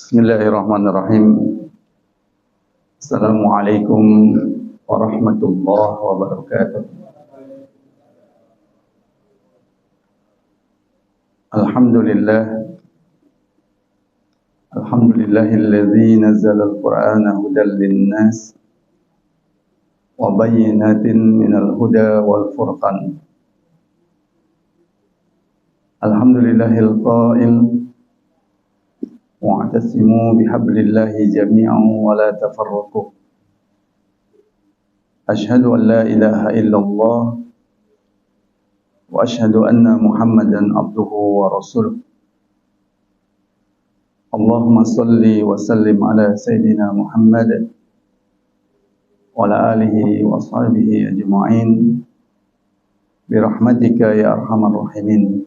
Bismillahirrahmanirrahim. Assalamualaikum warahmatullahi wabarakatuh. Alhamdulillahilladzi nazzala al-Qur'ana hudan lin-nas wa bayyinatin minal huda wal furqan. Alhamdulillahil qa'il wa'tasimu bihablillahi jami'an wa la tafarraqu. Asyhadu an la ilaha illallah wa asyhadu anna Muhammadan abduhu wa rasuluh. Allahumma salli wa sallim ala sayyidina Muhammad wa ala alihi wa sahbihi ajma'in birahmatika ya arhamar rahimin.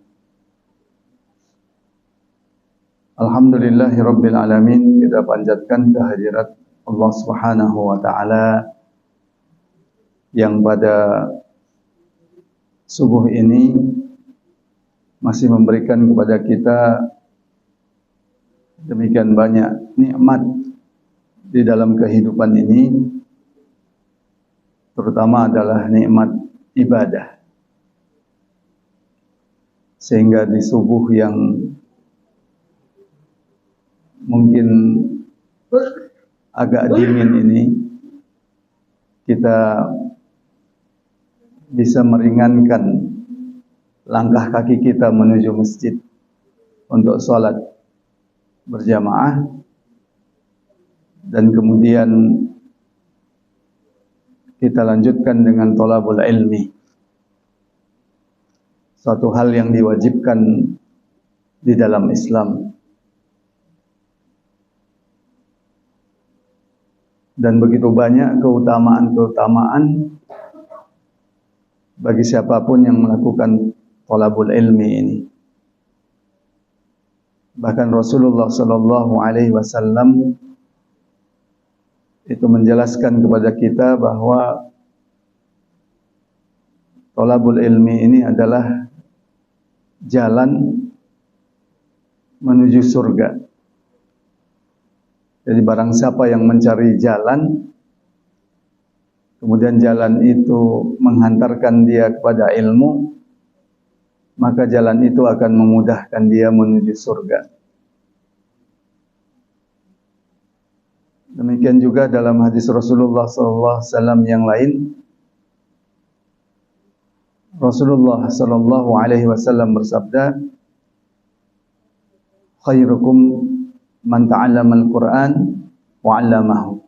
Alhamdulillahi Rabbil Alamin. Kita panjatkan kehadirat Allah Subhanahu wa Ta'ala yang pada subuh ini masih memberikan kepada kita demikian banyak nikmat di dalam kehidupan ini, terutama adalah nikmat ibadah. Sehingga di subuh yang mungkin agak dingin ini, kita bisa meringankan langkah kaki kita menuju masjid untuk sholat berjamaah, dan kemudian kita lanjutkan dengan thalabul ilmi, suatu hal yang diwajibkan di dalam Islam. Dan begitu banyak keutamaan-keutamaan bagi siapapun yang melakukan thalabul ilmi ini. Bahkan Rasulullah sallallahu alaihi wasallam itu menjelaskan kepada kita bahwa thalabul ilmi ini adalah jalan menuju surga. Jadi barang siapa yang mencari jalan, kemudian jalan itu menghantarkan dia kepada ilmu, maka jalan itu akan memudahkan dia menuju surga. Demikian juga dalam hadis Rasulullah SAW yang lain, Rasulullah SAW bersabda, khairukum man ta'allama al-Qur'an wa 'allamahu.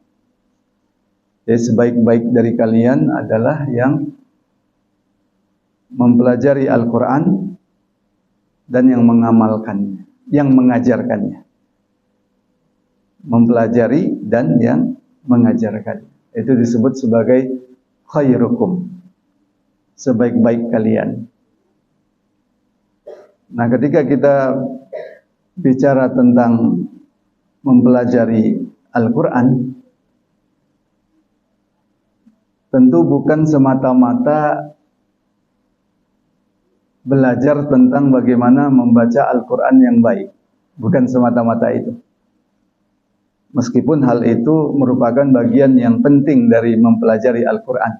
Jadi sebaik-baik dari kalian adalah yang mempelajari Al-Qur'an dan yang mengamalkannya, yang mengajarkannya. Mempelajari dan yang mengajarkan. Itu disebut sebagai khairukum, sebaik-baik kalian. Nah, ketika kita bicara tentang mempelajari Al-Quran, tentu bukan semata-mata belajar tentang bagaimana membaca Al-Quran yang baik. Bukan semata-mata itu. Meskipun hal itu merupakan bagian yang penting dari mempelajari Al-Quran.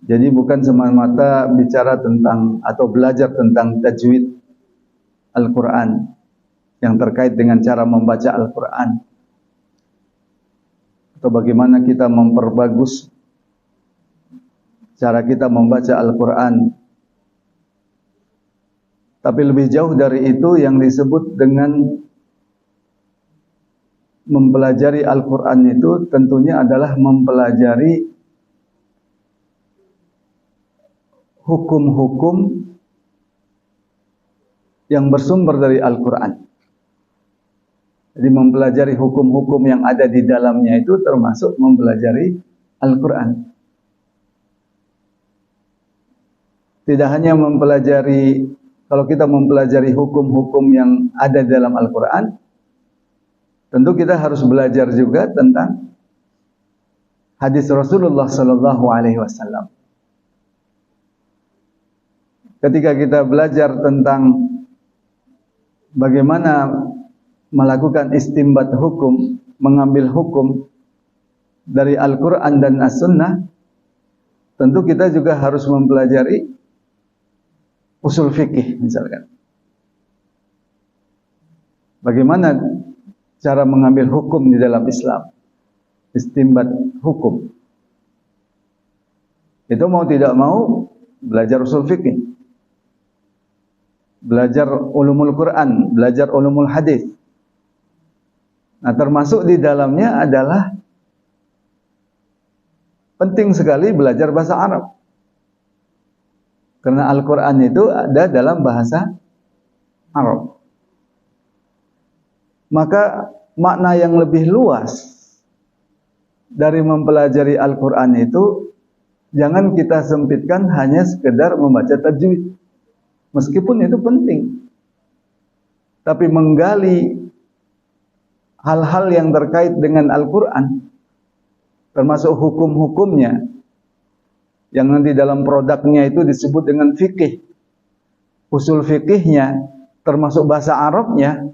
Jadi bukan semata-mata bicara tentang atau belajar tentang tajwid Al-Quran yang terkait dengan cara membaca Al-Quran, atau bagaimana kita memperbagus cara kita membaca Al-Quran. Tapi lebih jauh dari itu, yang disebut dengan mempelajari Al-Quran itu tentunya adalah mempelajari hukum-hukum yang bersumber dari Al-Quran. Jadi mempelajari hukum-hukum yang ada di dalamnya itu termasuk mempelajari Al-Quran. Tidak hanya mempelajari, kalau kita mempelajari hukum-hukum yang ada di dalam Al-Quran, tentu kita harus belajar juga tentang hadis Rasulullah SAW. Ketika kita belajar tentang bagaimana melakukan istinbat hukum, mengambil hukum dari Al-Quran dan As-Sunnah, tentu kita juga harus mempelajari usul fikih misalkan. Bagaimana cara mengambil hukum di dalam Islam, istinbat hukum. Itu mau tidak mau belajar usul fikih, belajar ulumul Quran, belajar ulumul hadis. Nah, termasuk di dalamnya adalah penting sekali belajar bahasa Arab. Karena Al-Quran itu ada dalam bahasa Arab. Maka makna yang lebih luas dari mempelajari Al-Quran itu jangan kita sempitkan hanya sekedar membaca tajwid. Meskipun itu penting. Tapi menggali hal-hal yang terkait dengan Al-Quran, termasuk hukum-hukumnya, yang nanti dalam produknya itu disebut dengan fikih, usul fikihnya, termasuk bahasa Arabnya,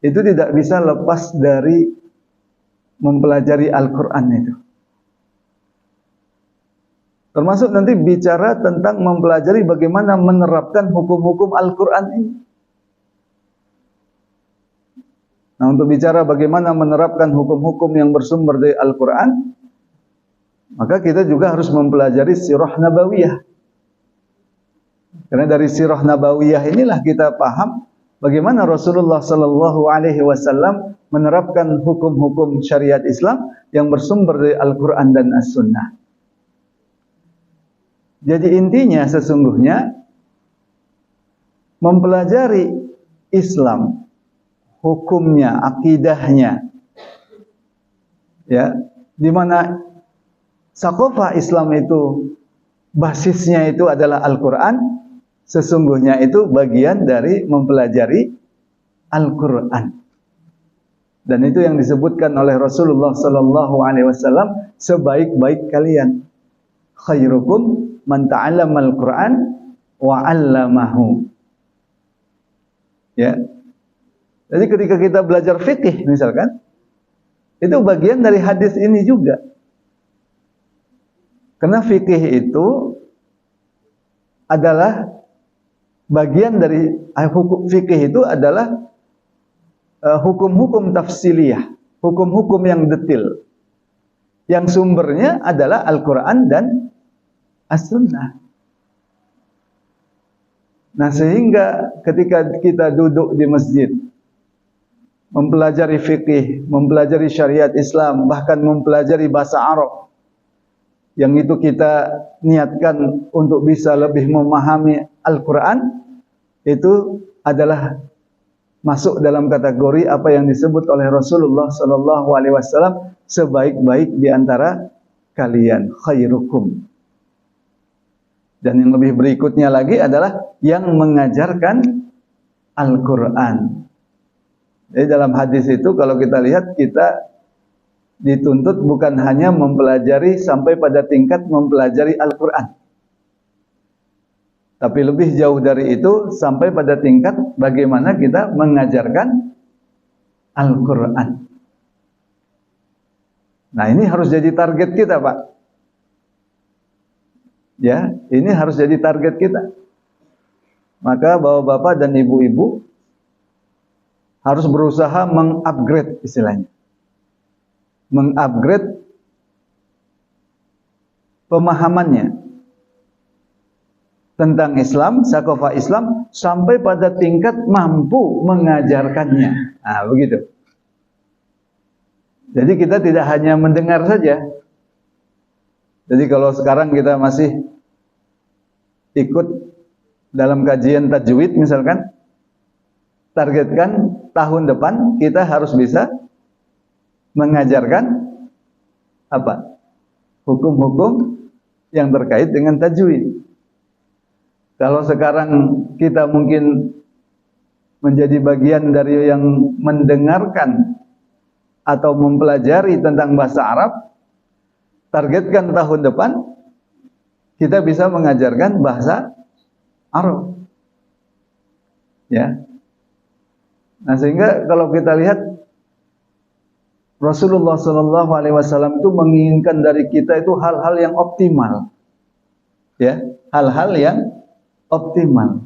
itu tidak bisa lepas dari mempelajari Al-Quran itu. Termasuk nanti bicara tentang mempelajari bagaimana menerapkan hukum-hukum Al-Quran ini. Nah, untuk bicara bagaimana menerapkan hukum-hukum yang bersumber dari Al-Quran, maka kita juga harus mempelajari sirah nabawiyah. Karena dari sirah nabawiyah inilah kita paham bagaimana Rasulullah Sallallahu Alaihi Wasallam menerapkan hukum-hukum syariat Islam yang bersumber dari Al-Quran dan As-Sunnah. Jadi intinya sesungguhnya mempelajari Islam, hukumnya, akidahnya, ya, di mana saqafah Islam itu basisnya itu adalah Al-Quran, sesungguhnya itu bagian dari mempelajari Al-Quran. Dan itu yang disebutkan oleh Rasulullah Sallallahu Alaihi Wasallam, sebaik-baik kalian, khairukum man ta'allamal Quran wa 'allamahu. Ya. Jadi ketika kita belajar fikih misalkan, itu bagian dari hadis ini juga. Karena fikih itu adalah bagian dari hukum fikih itu adalah hukum-hukum tafsiliyah, hukum-hukum yang detil. Yang sumbernya adalah Al-Quran dan As-Sunnah. Nah, sehingga ketika kita duduk di masjid, mempelajari fikih, mempelajari syariat Islam, bahkan mempelajari bahasa Arab, yang itu kita niatkan untuk bisa lebih memahami Al-Quran, itu adalah masuk dalam kategori apa yang disebut oleh Rasulullah Sallallahu Alaihi Wasallam, sebaik-baik di antara kalian, khairukum. Dan yang lebih berikutnya lagi adalah yang mengajarkan Al-Quran. Jadi dalam hadis itu kalau kita lihat, kita dituntut bukan hanya mempelajari sampai pada tingkat mempelajari Al-Quran, tapi lebih jauh dari itu sampai pada tingkat bagaimana kita mengajarkan Al-Quran. Nah, ini harus jadi target kita, Pak. Ya, ini harus jadi target kita. Maka bapak-bapak dan ibu-ibu harus berusaha mengupgrade istilahnya. Mengupgrade pemahamannya tentang Islam, saqafah Islam, sampai pada tingkat mampu mengajarkannya. Nah, begitu. Jadi kita tidak hanya mendengar saja. Jadi kalau sekarang kita masih ikut dalam kajian tajwid misalkan, targetkan tahun depan kita harus bisa mengajarkan apa? Hukum-hukum yang terkait dengan tajwid. Kalau sekarang kita mungkin menjadi bagian dari yang mendengarkan atau mempelajari tentang bahasa Arab, targetkan tahun depan kita bisa mengajarkan bahasa Arab. Ya. Nah, sehingga kalau kita lihat Rasulullah Shallallahu Alaihi Wasallam itu menginginkan dari kita itu hal-hal yang optimal, ya, hal-hal yang optimal,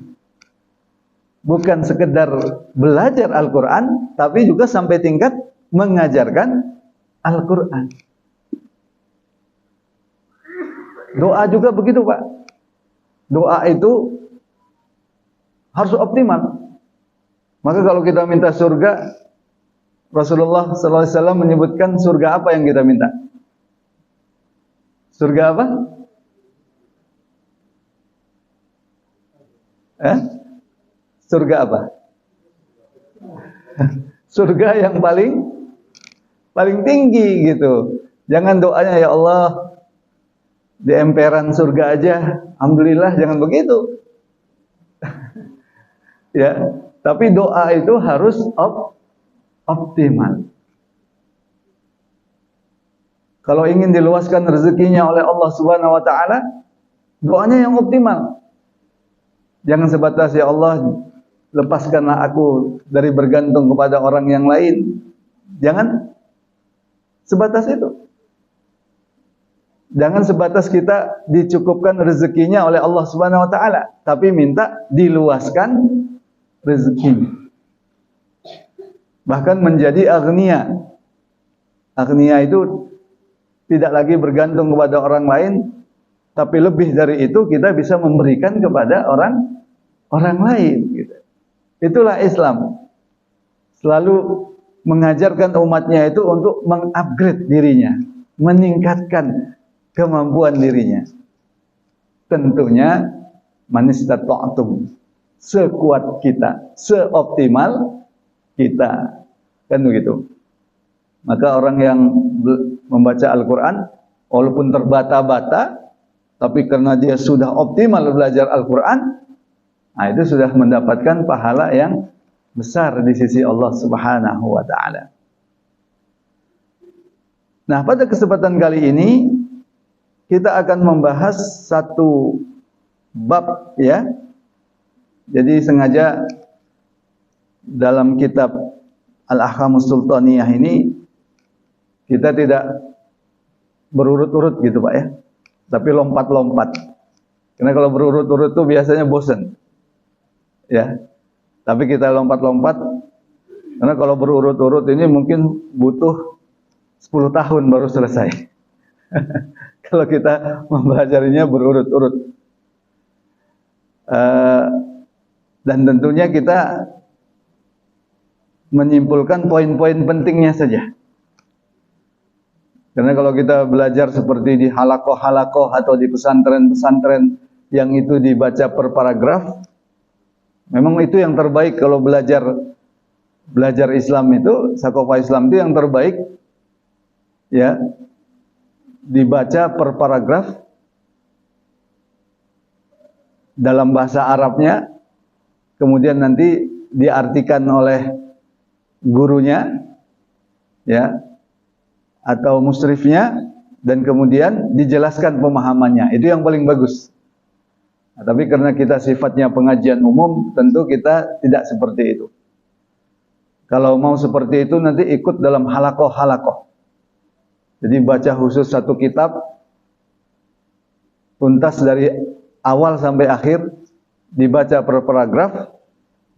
bukan sekedar belajar Al-Quran, tapi juga sampai tingkat mengajarkan Al-Quran. Doa juga begitu, Pak. Doa itu harus optimal. Maka kalau kita minta surga, Rasulullah SAW menyebutkan surga apa yang kita minta? Surga apa? Surga apa? Surga yang paling tinggi gitu. Jangan doanya ya Allah di emperan surga aja, alhamdulillah, jangan begitu. Ya, tapi doa itu harus optimal. Kalau ingin diluaskan rezekinya oleh Allah Subhanahu wa taala, doanya yang optimal. Jangan sebatas ya Allah, lepaskanlah aku dari bergantung kepada orang yang lain. Jangan sebatas itu. Jangan sebatas kita dicukupkan rezekinya oleh Allah Subhanahu wa taala, tapi minta diluaskan rezekinya. Bahkan menjadi agniya. Agniya itu tidak lagi bergantung kepada orang lain, tapi lebih dari itu kita bisa memberikan kepada orang lain gitu. Itulah Islam. Selalu mengajarkan umatnya itu untuk mengupgrade dirinya, meningkatkan kemampuan dirinya. Tentunya manistata'tum, sekuat kita, seoptimal kita, kan begitu. Maka orang yang membaca Al-Quran walaupun terbata-bata, tapi karena dia sudah optimal belajar Al-Quran, nah itu sudah mendapatkan pahala yang besar di sisi Allah Subhanahu wa taala. Nah, pada kesempatan kali ini kita akan membahas satu bab, ya. Jadi sengaja dalam kitab Al-Ahkamus Sultaniyah ini kita tidak berurut-urut gitu, Pak, ya. Tapi lompat-lompat. Karena kalau berurut-urut itu biasanya bosan. Ya. Tapi kita lompat-lompat karena kalau berurut-urut ini mungkin butuh 10 tahun baru selesai. Kalau kita mempelajarinya berurut-urut. Dan tentunya kita menyimpulkan poin-poin pentingnya saja. Karena kalau kita belajar seperti di halakoh-halakoh atau di pesantren-pesantren yang itu dibaca per paragraf, memang itu yang terbaik. Kalau belajar Islam itu, Sakofa Islam itu yang terbaik, ya, dibaca per paragraf dalam bahasa Arabnya, kemudian nanti diartikan oleh gurunya, ya, atau musyrifnya, dan kemudian dijelaskan pemahamannya. Itu yang paling bagus. Nah, tapi karena kita sifatnya pengajian umum, tentu kita tidak seperti itu. Kalau mau seperti itu nanti ikut dalam halakoh-halakoh. Jadi baca khusus satu kitab, tuntas dari awal sampai akhir, dibaca per paragraf,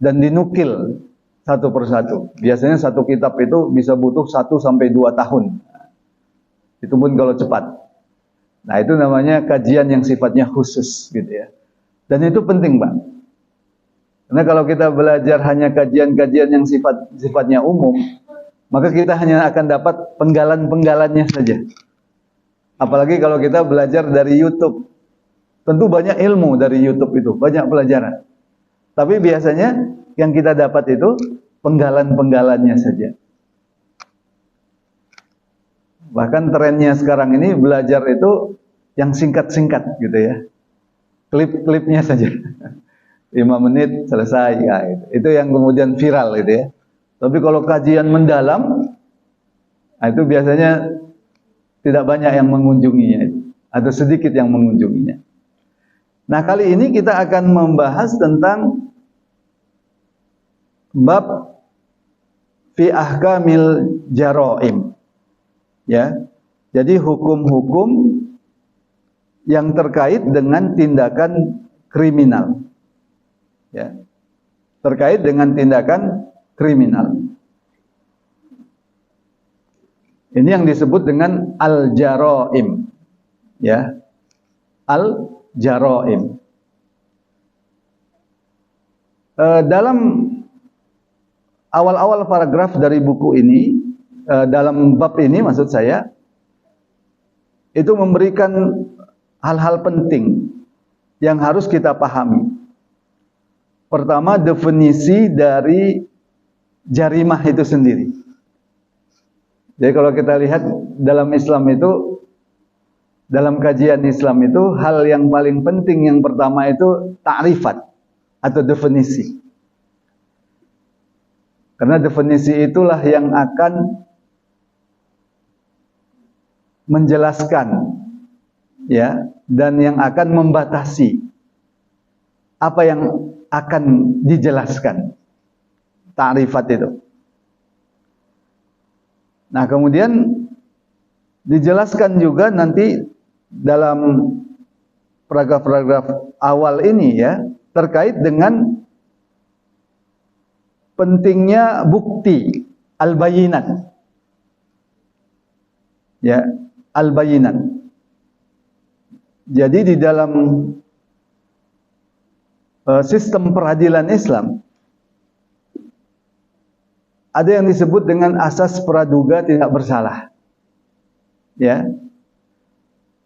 dan dinukil satu persatu. Biasanya satu kitab itu bisa butuh 1 sampai 2 tahun. Itu pun kalau cepat. Nah, itu namanya kajian yang sifatnya khusus gitu ya. Dan itu penting, Pak. Karena kalau kita belajar hanya kajian-kajian yang sifatnya umum, maka kita hanya akan dapat penggalan-penggalannya saja. Apalagi kalau kita belajar dari YouTube. Tentu banyak ilmu dari YouTube itu, banyak pelajaran. Tapi biasanya yang kita dapat itu penggalan-penggalannya saja. Bahkan trennya sekarang ini belajar itu yang singkat-singkat gitu ya. Klip-klipnya saja. 5 menit selesai ya, itu yang kemudian viral gitu ya. Tapi kalau kajian mendalam, nah itu biasanya tidak banyak yang mengunjunginya atau sedikit yang mengunjunginya. Nah, kali ini kita akan membahas tentang bab fi ahkamil jaraim. Ya. Jadi hukum-hukum yang terkait dengan tindakan kriminal. Ya. Terkait dengan tindakan kriminal. Ini yang disebut dengan al-jaraim. Ya. Al-jaraim. Dalam awal-awal paragraf dari buku ini, dalam bab ini maksud saya, itu memberikan hal-hal penting yang harus kita pahami. Pertama, definisi dari jarimah itu sendiri. Jadi kalau kita lihat dalam Islam itu, dalam kajian Islam itu, hal yang paling penting yang pertama itu ta'rifat atau definisi. Karena definisi itulah yang akan menjelaskan, ya, dan yang akan membatasi apa yang akan dijelaskan. Ta'rifat itu. Nah, kemudian dijelaskan juga nanti dalam paragraf-paragraf awal ini, ya, terkait dengan pentingnya bukti al-bayinat. Ya, al-bayinat. Jadi di dalam sistem peradilan Islam ada yang disebut dengan asas praduga tidak bersalah. Ya.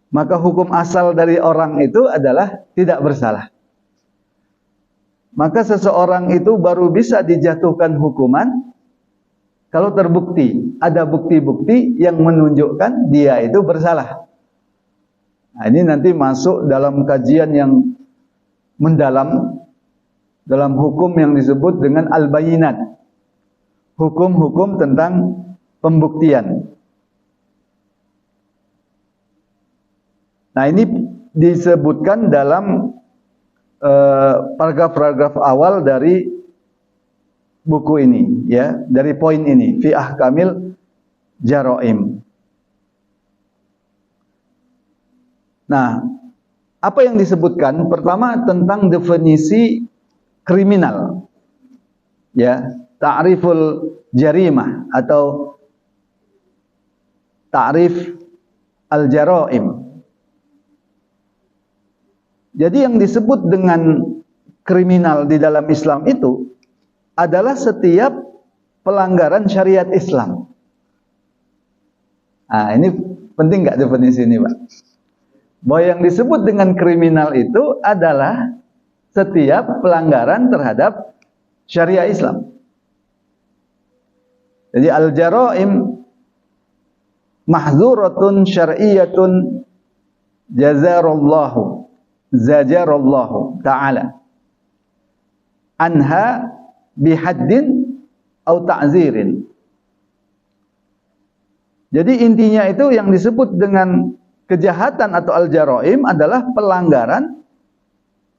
Maka hukum asal dari orang itu adalah tidak bersalah. Maka seseorang itu baru bisa dijatuhkan hukuman kalau terbukti, ada bukti-bukti yang menunjukkan dia itu bersalah. Nah, ini nanti masuk dalam kajian yang mendalam dalam hukum yang disebut dengan al-bayinat. Hukum-hukum tentang pembuktian. Nah, ini disebutkan dalam paragraf-paragraf awal dari buku ini, ya, dari poin ini, fi ahkamil jaraim. Nah, apa yang disebutkan? Pertama tentang definisi kriminal. Ya, ta'riful jarimah atau ta'rif al-jaraim. Jadi yang disebut dengan kriminal di dalam Islam itu adalah setiap pelanggaran syariat Islam. Nah, ini penting nggak definisi ini, Pak? Bahwa yang disebut dengan kriminal itu adalah setiap pelanggaran terhadap syariat Islam. Jadi al-jaraim mahzuratun syar'iyyatun zajarallahu ta'ala anha bihaddin atau ta'zirin. Jadi intinya itu yang disebut dengan kejahatan atau al-jaraim adalah pelanggaran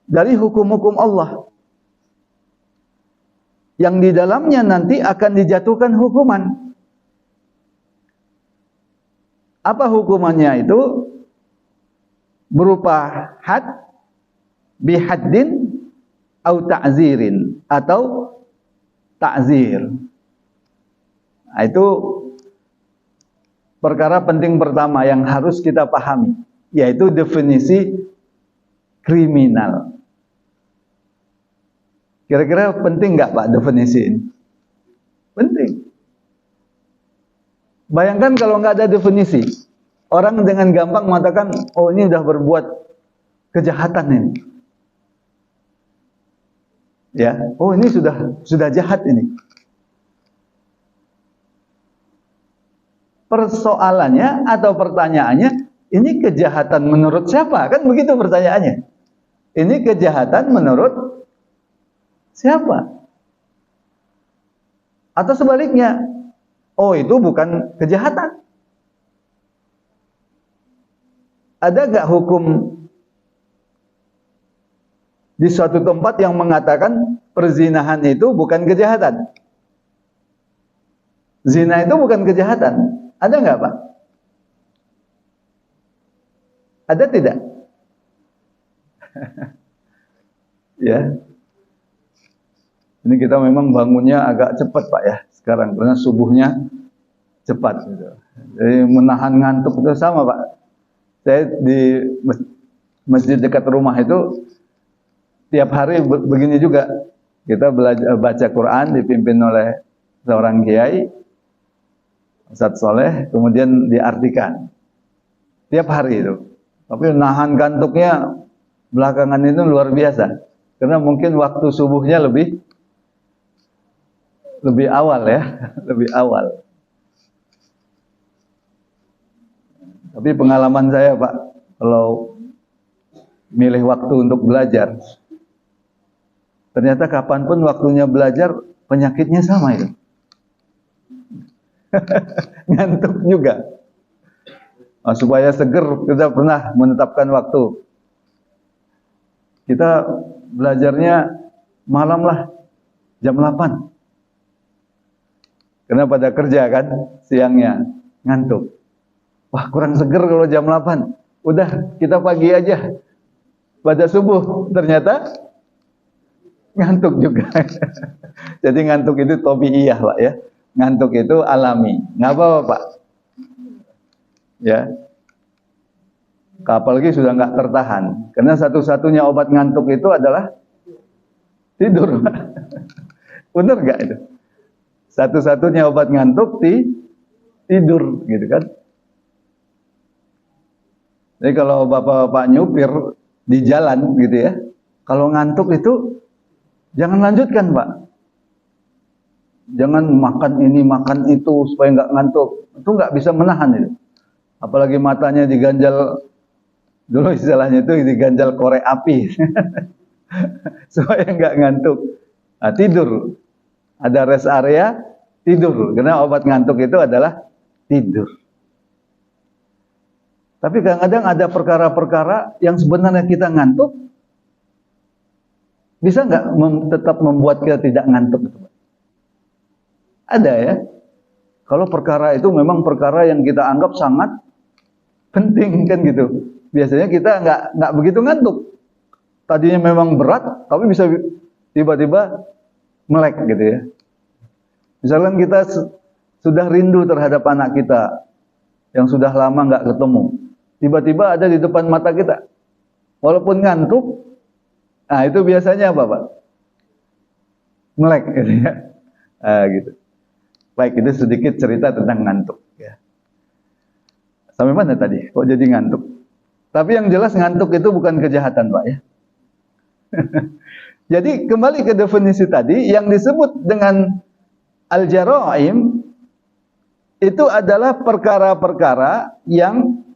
dari hukum-hukum Allah yang di dalamnya nanti akan dijatuhkan hukuman. Apa hukumannya itu? Berupa had, bihaddin, atau ta'zirin, atau ta'zir. Nah, itu perkara penting pertama yang harus kita pahami, yaitu definisi kriminal. Kira-kira penting nggak, Pak, definisi ini? Penting. Bayangkan kalau nggak ada definisi, orang dengan gampang mengatakan, oh ini sudah berbuat kejahatan ini. Ya, oh ini sudah jahat ini. Persoalannya atau pertanyaannya, ini kejahatan menurut siapa? Kan begitu pertanyaannya. Ini kejahatan menurut siapa? Atau sebaliknya, oh itu bukan kejahatan. Ada gak hukum di suatu tempat yang mengatakan perzinahan itu bukan kejahatan? Zina itu bukan kejahatan. Ada nggak, Pak? Ada tidak? Ya. Ini kita memang bangunnya agak cepat, Pak ya. Sekarang karena subuhnya cepat gitu. Jadi menahan ngantuk itu sama, Pak. Saya di masjid dekat rumah itu tiap hari begini juga. Kita belajar baca Quran dipimpin oleh seorang kiai, Ustaz Soleh, kemudian diartikan. Tiap hari itu. Tapi nahan ngantuknya belakangan itu luar biasa. Karena mungkin waktu subuhnya lebih awal ya, lebih awal. Tapi pengalaman saya, Pak, kalau milih waktu untuk belajar, ternyata kapanpun waktunya belajar, penyakitnya sama itu. Ngantuk juga. Nah, supaya seger, kita pernah menetapkan waktu. Kita belajarnya malam lah, jam 8. Karena pada kerja kan, siangnya ngantuk. Wah, kurang seger kalau jam 8. Udah, kita pagi aja. Pada subuh, ternyata ngantuk juga. Jadi ngantuk itu tabiiyah, Pak ya. Ngantuk itu alami. Nggak apa-apa, Pak. Ya. Apalagi sudah nggak tertahan. Karena satu-satunya obat ngantuk itu adalah tidur. Benar nggak itu? Satu-satunya obat ngantuk tidur, gitu kan? Jadi kalau bapak-bapak nyupir di jalan gitu ya, kalau ngantuk itu jangan lanjutkan, Pak. Jangan makan ini, makan itu supaya nggak ngantuk. Itu nggak bisa menahan itu. Apalagi matanya diganjal, dulu istilahnya itu diganjal korek api. Supaya nggak ngantuk. Nah, tidur. Ada rest area, tidur. Karena obat ngantuk itu adalah tidur. Tapi kadang-kadang ada perkara-perkara yang sebenarnya kita ngantuk, bisa nggak tetap membuat kita tidak ngantuk? Ada ya. Kalau perkara itu memang perkara yang kita anggap sangat penting kan gitu. Biasanya kita nggak begitu ngantuk. Tadinya memang berat, tapi bisa tiba-tiba melek gitu ya. Misalkan kita sudah rindu terhadap anak kita yang sudah lama nggak ketemu. Tiba-tiba ada di depan mata kita. Walaupun ngantuk, nah itu biasanya apa, Pak? Melek gitu ya. Gitu. Baik, itu sedikit cerita tentang ngantuk ya. Sampai mana tadi? Kok jadi ngantuk? Tapi yang jelas ngantuk itu bukan kejahatan, Pak ya. Jadi kembali ke definisi tadi, yang disebut dengan al-jaraim itu adalah perkara-perkara yang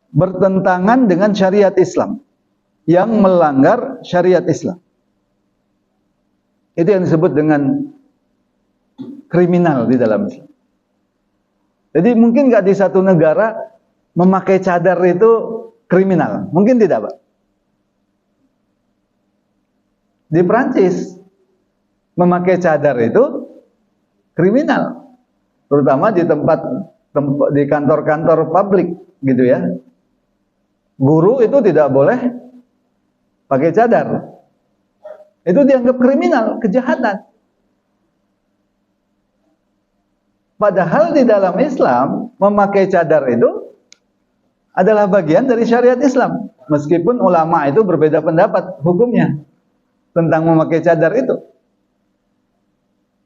bertentangan dengan syariat Islam, yang melanggar syariat Islam. Itu yang disebut dengan kriminal di dalam Islam. Jadi mungkin nggak di satu negara memakai cadar itu kriminal? Mungkin tidak, Pak. Di Prancis memakai cadar itu kriminal, terutama di tempat di kantor-kantor publik gitu ya. Guru itu tidak boleh pakai cadar. Itu dianggap kriminal, kejahatan. Padahal di dalam Islam memakai cadar itu adalah bagian dari syariat Islam. Meskipun ulama itu berbeda pendapat hukumnya tentang memakai cadar itu.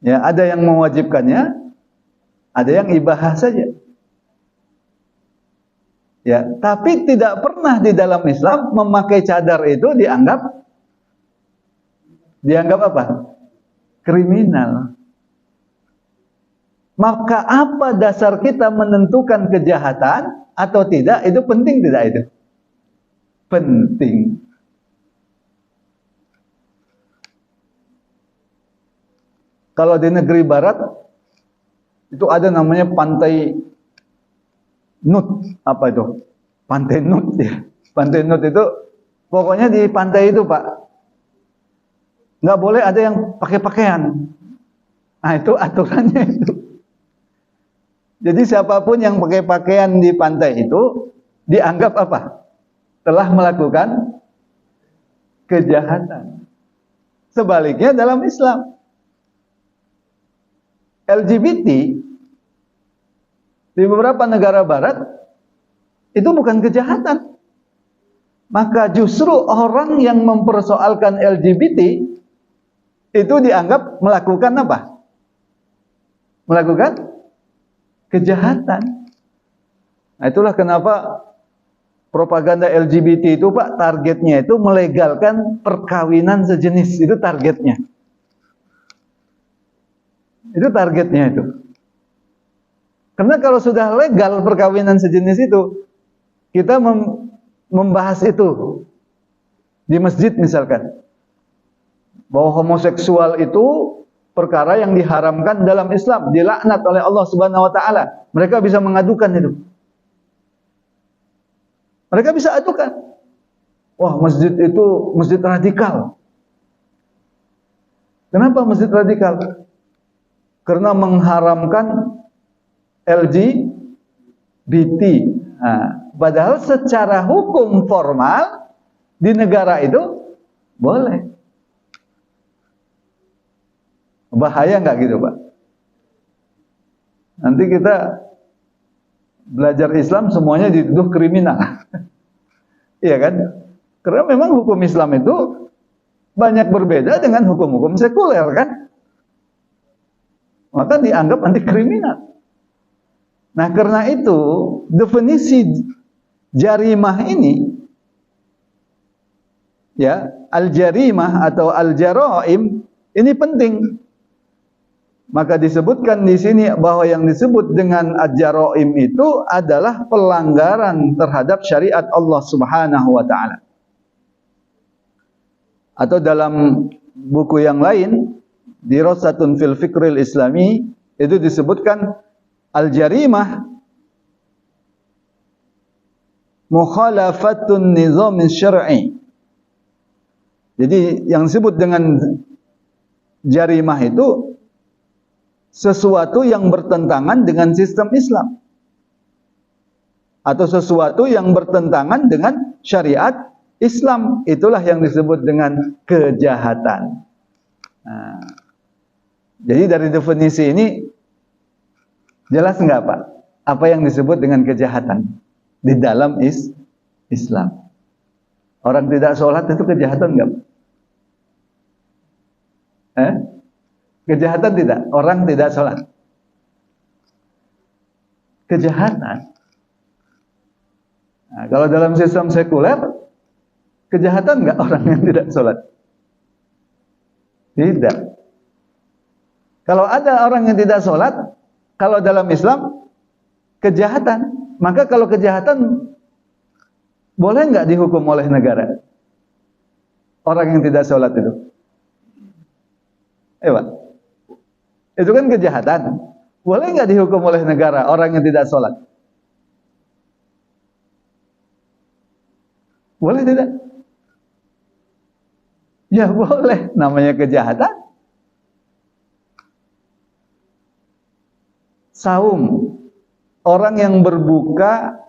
Ya, ada yang mewajibkannya, ada yang ibahah saja. Ya, tapi tidak pernah di dalam Islam memakai cadar itu dianggap apa? Kriminal. Maka apa dasar kita menentukan kejahatan atau tidak? Itu penting tidak itu? Penting. Kalau di negeri barat itu ada namanya pantai Nut, apa itu? Pantai Nut ya. Pantai Nut itu pokoknya di pantai itu, Pak, nggak boleh ada yang pakai pakaian. Nah, itu aturannya itu. Jadi siapapun yang pakai pakaian di pantai itu dianggap apa? Telah melakukan kejahatan. Sebaliknya dalam Islam, LGBT di beberapa negara barat itu bukan kejahatan. Maka justru orang yang mempersoalkan LGBT itu dianggap melakukan apa? Melakukan kejahatan. Nah, itulah kenapa propaganda LGBT itu, Pak, targetnya itu melegalkan perkawinan sejenis. Itu targetnya. Itu targetnya itu. Karena kalau sudah legal perkawinan sejenis itu, kita membahas itu di masjid misalkan, bahwa homoseksual itu perkara yang diharamkan dalam Islam, dilaknat oleh Allah Subhanahu wa taala. Mereka bisa mengadukan itu. Mereka bisa adukan. Wah, masjid itu masjid radikal. Kenapa masjid radikal? Karena mengharamkan LGBT. Nah, padahal secara hukum formal di negara itu boleh. Bahaya nggak gitu, Pak? Nanti kita belajar Islam semuanya dituduh kriminal. Iya kan? Karena memang hukum Islam itu banyak berbeda dengan hukum-hukum sekuler kan? Maka dianggap anti kriminal. Nah, karena itu definisi jarimah ini, ya, al-jarimah atau al-jaraim ini penting. Maka disebutkan di sini bahwa yang disebut dengan al-jaraim itu adalah pelanggaran terhadap syariat Allah Subhanahu wa taala. Atau dalam buku yang lain, Dirasatun fil Fikril Islami, itu disebutkan al-jarimah mukhalafatun nizam syar'i. Jadi yang disebut dengan jarimah itu sesuatu yang bertentangan dengan sistem Islam, atau sesuatu yang bertentangan dengan syariat Islam. Itulah yang disebut dengan kejahatan. Nah, jadi dari definisi ini jelas enggak, Pak? Apa yang disebut dengan kejahatan di dalam Islam? Orang tidak sholat itu kejahatan enggak? Kejahatan tidak? Orang tidak sholat. Kejahatan. Nah, kalau dalam sistem sekuler, kejahatan enggak orang yang tidak sholat? Tidak. Kalau ada orang yang tidak sholat, kalau dalam Islam, kejahatan. Maka kalau kejahatan, boleh enggak dihukum oleh negara? Orang yang tidak sholat itu. Pak. Itu kan kejahatan. Boleh nggak dihukum oleh negara orang yang tidak sholat? Boleh tidak? Ya boleh. Namanya kejahatan. Saum. Orang yang berbuka,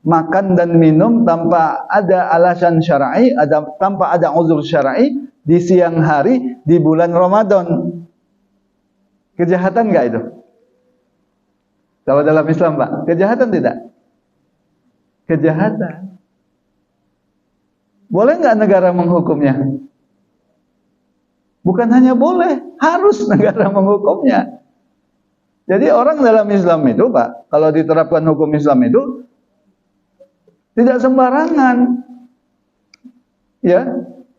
makan dan minum tanpa ada alasan syar'i, tanpa ada uzur syar'i di siang hari di bulan Ramadan. Kejahatan enggak itu? Kalau dalam Islam, Pak, kejahatan tidak? Kejahatan. Boleh enggak negara menghukumnya? Bukan hanya boleh, harus negara menghukumnya. Jadi orang dalam Islam itu, Pak, kalau diterapkan hukum Islam itu tidak sembarangan. Ya,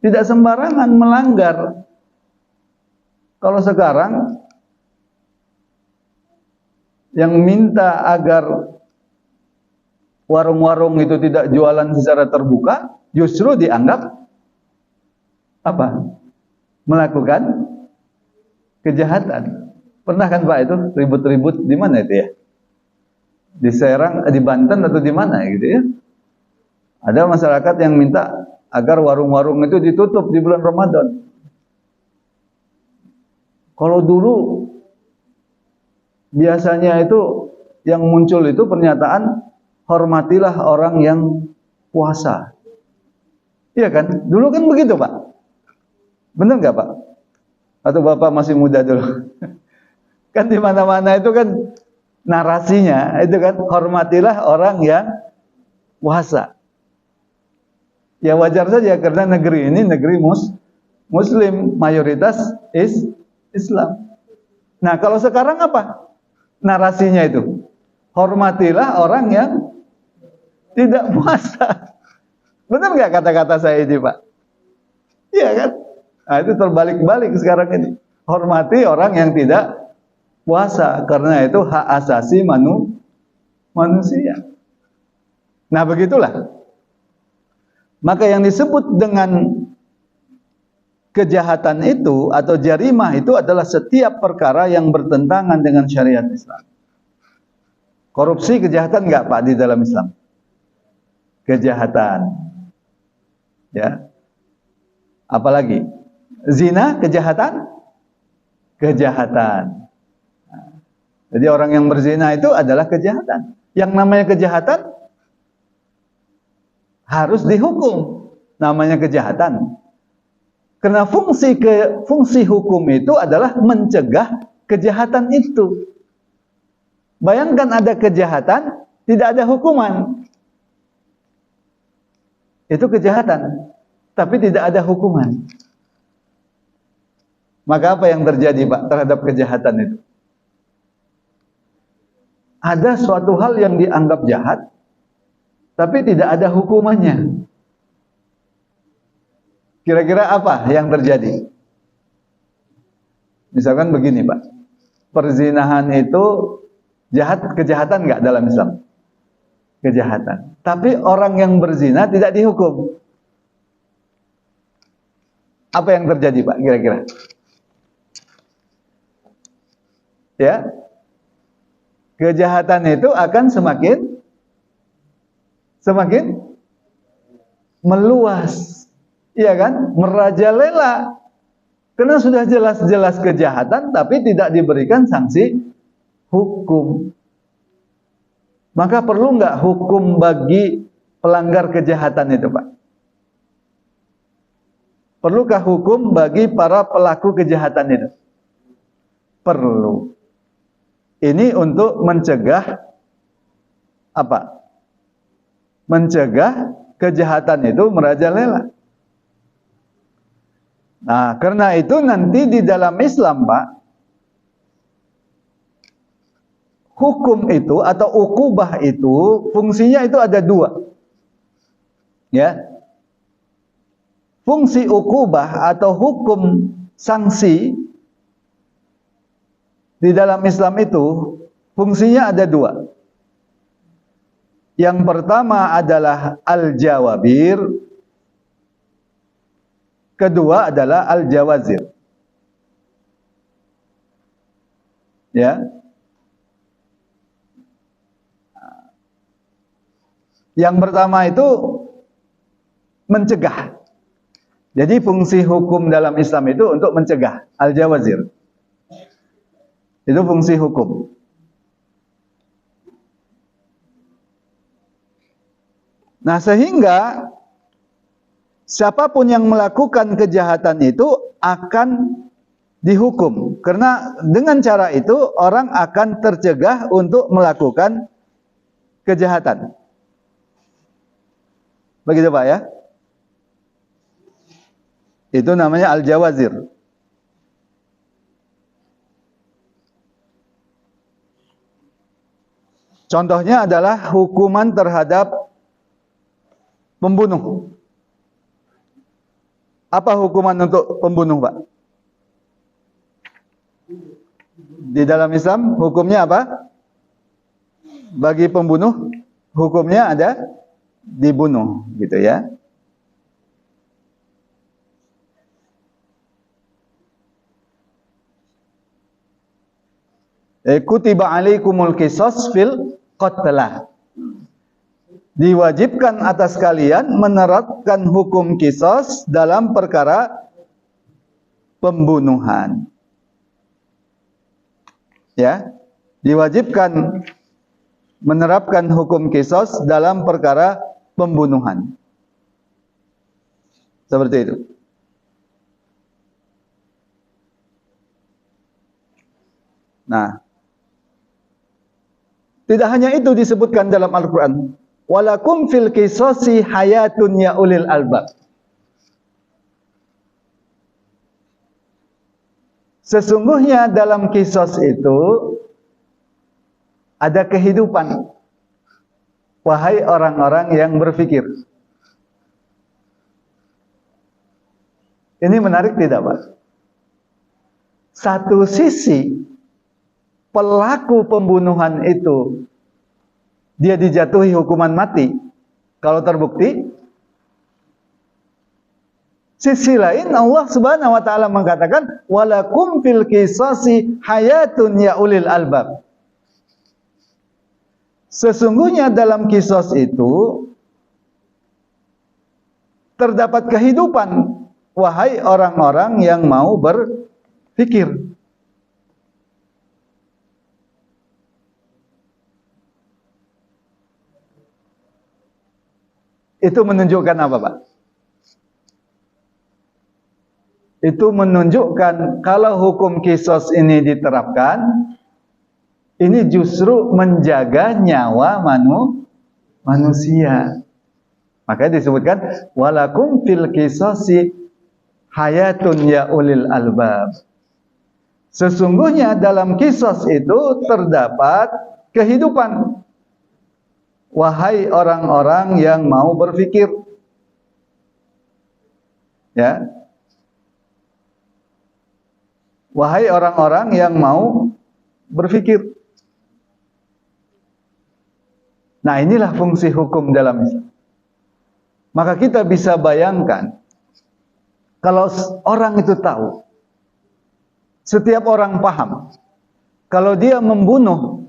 tidak sembarangan melanggar. Kalau sekarang yang minta agar warung-warung itu tidak jualan secara terbuka, justru dianggap apa? Melakukan kejahatan. Pernah kan, Pak, itu ribut-ribut di mana itu ya? Di Serang, di Banten atau di mana gitu ya? Ada masyarakat yang minta agar warung-warung itu ditutup di bulan Ramadan. Kalau dulu biasanya itu yang muncul itu pernyataan hormatilah orang yang puasa. Iya kan? Dulu kan begitu, Pak. Benar nggak, Pak? Atau Bapak masih muda dulu? Kan di mana-mana itu kan narasinya itu kan hormatilah orang yang puasa. Ya wajar saja karena negeri ini negeri Muslim, mayoritas Islam. Nah, kalau sekarang apa narasinya itu? Hormatilah orang yang tidak puasa. Benar nggak kata-kata saya ini, Pak? Iya kan? Nah, itu terbalik-balik sekarang ini. Hormati orang yang tidak puasa karena itu hak asasi manusia. Nah, begitulah. Maka yang disebut dengan kejahatan itu atau jarimah itu adalah setiap perkara yang bertentangan dengan syariat Islam. Korupsi kejahatan enggak, Pak, di dalam Islam? Kejahatan. Ya. Apalagi? Zina kejahatan? Kejahatan. Jadi orang yang berzina itu adalah kejahatan. Yang namanya kejahatan harus dihukum. Namanya kejahatan. Karena fungsi hukum itu adalah mencegah kejahatan itu. Bayangkan ada kejahatan, tidak ada hukuman. Itu kejahatan, tapi tidak ada hukuman. Maka apa yang terjadi, Pak, terhadap kejahatan itu? Ada suatu hal yang dianggap jahat, tapi tidak ada hukumannya. Kira-kira apa yang terjadi? Misalkan begini, Pak. Perzinahan itu kejahatan enggak dalam Islam? Kejahatan. Tapi orang yang berzina tidak dihukum. Apa yang terjadi, Pak, kira-kira? Ya. Kejahatan itu akan semakin meluas. Iya kan? Merajalela. Karena sudah jelas-jelas kejahatan tapi tidak diberikan sanksi hukum. Maka perlu nggak hukum bagi pelanggar kejahatan itu, Pak? Perlukah hukum bagi para pelaku kejahatan itu? Perlu. Ini untuk mencegah apa? Mencegah kejahatan itu merajalela. Nah, karena itu nanti di dalam Islam, Pak, hukum itu atau ukubah itu fungsinya itu ada dua. Ya. Fungsi ukubah atau hukum sanksi di dalam Islam itu fungsinya ada dua. Yang pertama adalah al-jawabir, kedua adalah al-jawazir. Ya. Yang pertama itu mencegah. Jadi fungsi hukum dalam Islam itu untuk mencegah, al-jawazir. Itu fungsi hukum. Nah, sehingga siapapun yang melakukan kejahatan itu akan dihukum. Karena dengan cara itu orang akan tercegah untuk melakukan kejahatan. Begitu, Pak, ya? Itu namanya al-jawazir. Contohnya adalah hukuman terhadap pembunuh. Apa hukuman untuk pembunuh, Pak? Di dalam Islam hukumnya apa? Bagi pembunuh hukumnya ada dibunuh, gitu ya. Kutiba alaikumul qisas fil qatlah. Diwajibkan atas kalian menerapkan hukum qisas dalam perkara pembunuhan. Ya, diwajibkan menerapkan hukum qisas dalam perkara pembunuhan. Seperti itu. Nah, tidak hanya itu disebutkan dalam Al-Quran. Walakum fil qisasi hayatun ya ulil albab. Sesungguhnya dalam qisas itu ada kehidupan. Wahai orang-orang yang berfikir. Ini menarik tidak, Pak? Satu sisi pelaku pembunuhan itu dia dijatuhi hukuman mati kalau terbukti. Sisi lain Allah Subhanahu wa taala mengatakan walakum fil qisasi hayatun ya ulil albab. Sesungguhnya dalam qisas itu terdapat kehidupan wahai orang-orang yang mau berfikir. Itu menunjukkan apa, Pak? Itu menunjukkan kalau hukum qisas ini diterapkan, ini justru menjaga nyawa manusia. Makanya disebutkan walakum fil qisasi hayatun ya ulil albab. Sesungguhnya dalam qisas itu terdapat kehidupan wahai orang-orang yang mau berfikir. Ya. Wahai orang-orang yang mau berfikir. Nah, inilah fungsi hukum dalam Islam. Maka kita bisa bayangkan kalau orang itu tahu, setiap orang paham, kalau dia membunuh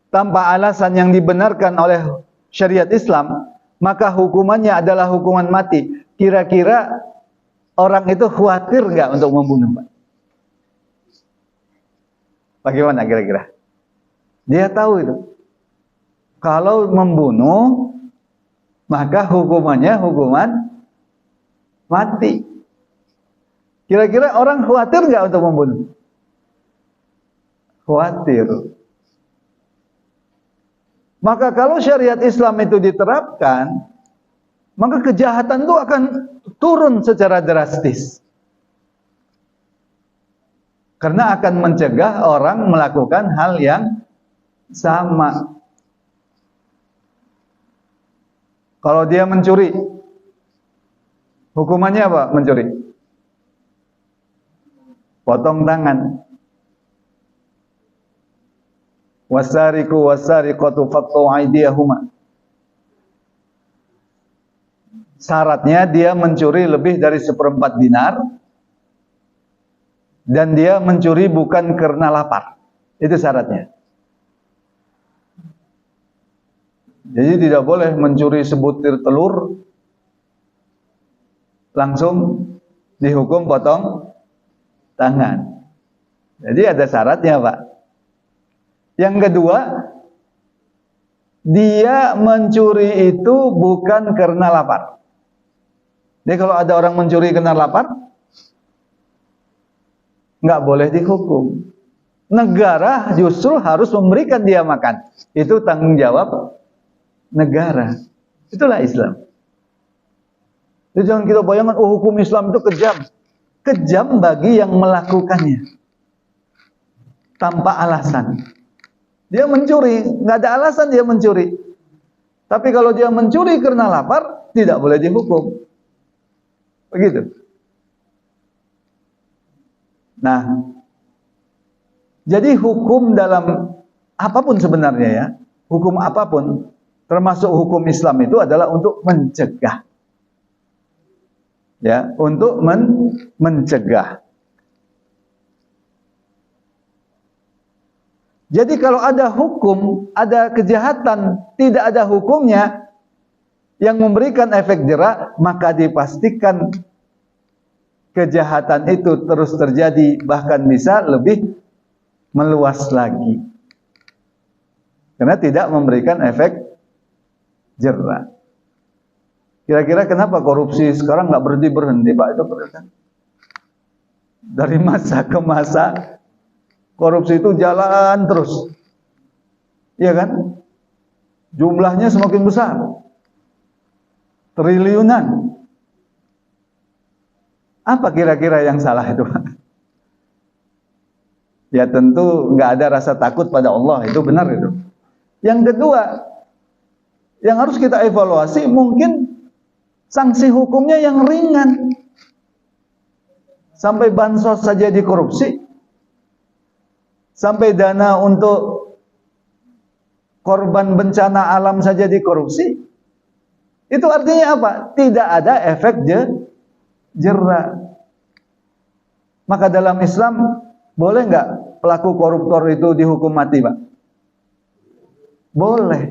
tanpa alasan yang dibenarkan oleh syariat Islam, maka hukumannya adalah hukuman mati. Kira-kira orang itu khawatir nggak untuk membunuh, Pak? Bagaimana kira-kira? Dia tahu itu. Kalau membunuh, maka hukumannya hukuman mati. Kira-kira orang khawatir nggak untuk membunuh? Khawatir. Maka kalau syariat Islam itu diterapkan, maka kejahatan itu akan turun secara drastis. Karena akan mencegah orang melakukan hal yang sama. Kalau dia mencuri, hukumannya apa? Mencuri. Potong tangan. Wasariqu wasariqatu faqtu aydiyahuma. Syaratnya dia mencuri lebih dari 1/4 dinar dan dia mencuri bukan karena lapar. Itu syaratnya. Jadi tidak boleh mencuri sebutir telur langsung dihukum potong tangan. Jadi ada syaratnya, Pak. Yang kedua, dia mencuri itu bukan karena lapar. Jadi kalau ada orang mencuri karena lapar, nggak boleh dihukum. Negara justru harus memberikan dia makan. Itu tanggung jawab negara. Itulah Islam. Jadi jangan kita bayangkan, oh hukum Islam itu kejam. Kejam bagi yang melakukannya. Tanpa alasan. Dia mencuri, nggak ada alasan dia mencuri. Tapi kalau dia mencuri karena lapar, tidak boleh dihukum. Begitu. Nah, jadi hukum dalam apapun sebenarnya ya, hukum apapun, termasuk hukum Islam itu adalah untuk mencegah. Ya, untuk mencegah. Jadi kalau ada hukum, ada kejahatan, tidak ada hukumnya yang memberikan efek jera, maka dipastikan kejahatan itu terus terjadi, bahkan bisa lebih meluas lagi. Karena tidak memberikan efek jera. Kira-kira kenapa korupsi sekarang nggak berhenti-berhenti, Pak? Itu kan dari masa ke masa korupsi itu jalan terus. Iya kan? Jumlahnya semakin besar. Triliunan. Apa kira-kira yang salah itu, Pak? Ya tentu nggak ada rasa takut pada Allah, itu benar itu. Yang kedua, yang harus kita evaluasi mungkin sanksi hukumnya yang ringan. Sampai bansos saja dikorupsi. Sampai dana untuk korban bencana alam saja dikorupsi. Itu artinya apa? Tidak ada efek jera. Maka dalam Islam boleh nggak pelaku koruptor itu dihukum mati, Pak? Boleh.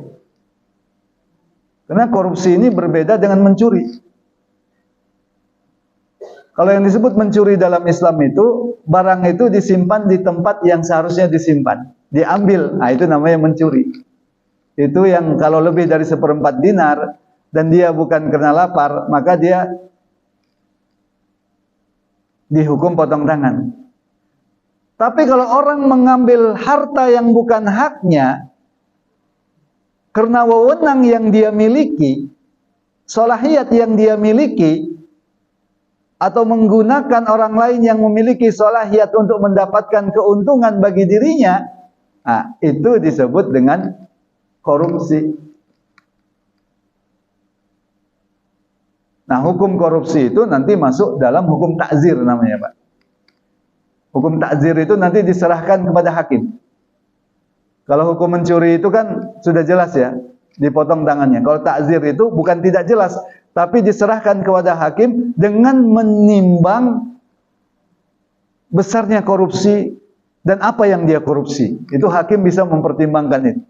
Karena korupsi ini berbeda dengan mencuri. Kalau yang disebut mencuri dalam Islam itu, barang itu disimpan di tempat yang seharusnya disimpan. Diambil, nah itu namanya mencuri. Itu yang kalau lebih dari 1/4 dinar, dan dia bukan karena lapar, maka dia dihukum potong tangan. Tapi kalau orang mengambil harta yang bukan haknya, karena wewenang yang dia miliki, solahiyat yang dia miliki, atau menggunakan orang lain yang memiliki solahiyat untuk mendapatkan keuntungan bagi dirinya, nah, itu disebut dengan korupsi. Nah, hukum korupsi itu nanti masuk dalam hukum takzir namanya, Pak. Hukum takzir itu nanti diserahkan kepada hakim. Kalau hukum mencuri itu kan sudah jelas ya, dipotong tangannya. Kalau takzir itu bukan tidak jelas, tapi diserahkan kepada hakim dengan menimbang besarnya korupsi dan apa yang dia korupsi. Itu hakim bisa mempertimbangkan itu.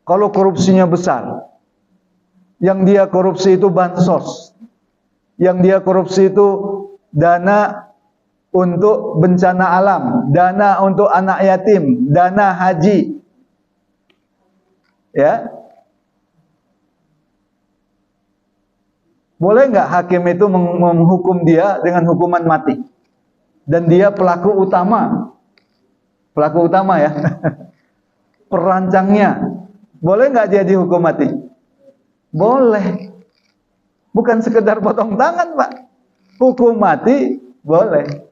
Kalau korupsinya besar, yang dia korupsi itu bansos, yang dia korupsi itu dana untuk bencana alam, dana untuk anak yatim, dana haji, ya, boleh nggak hakim itu menghukum dia dengan hukuman mati? Dan dia pelaku utama ya, perancangnya, boleh nggak dia dihukum mati? Boleh. Bukan sekedar potong tangan, Pak. Hukum mati boleh.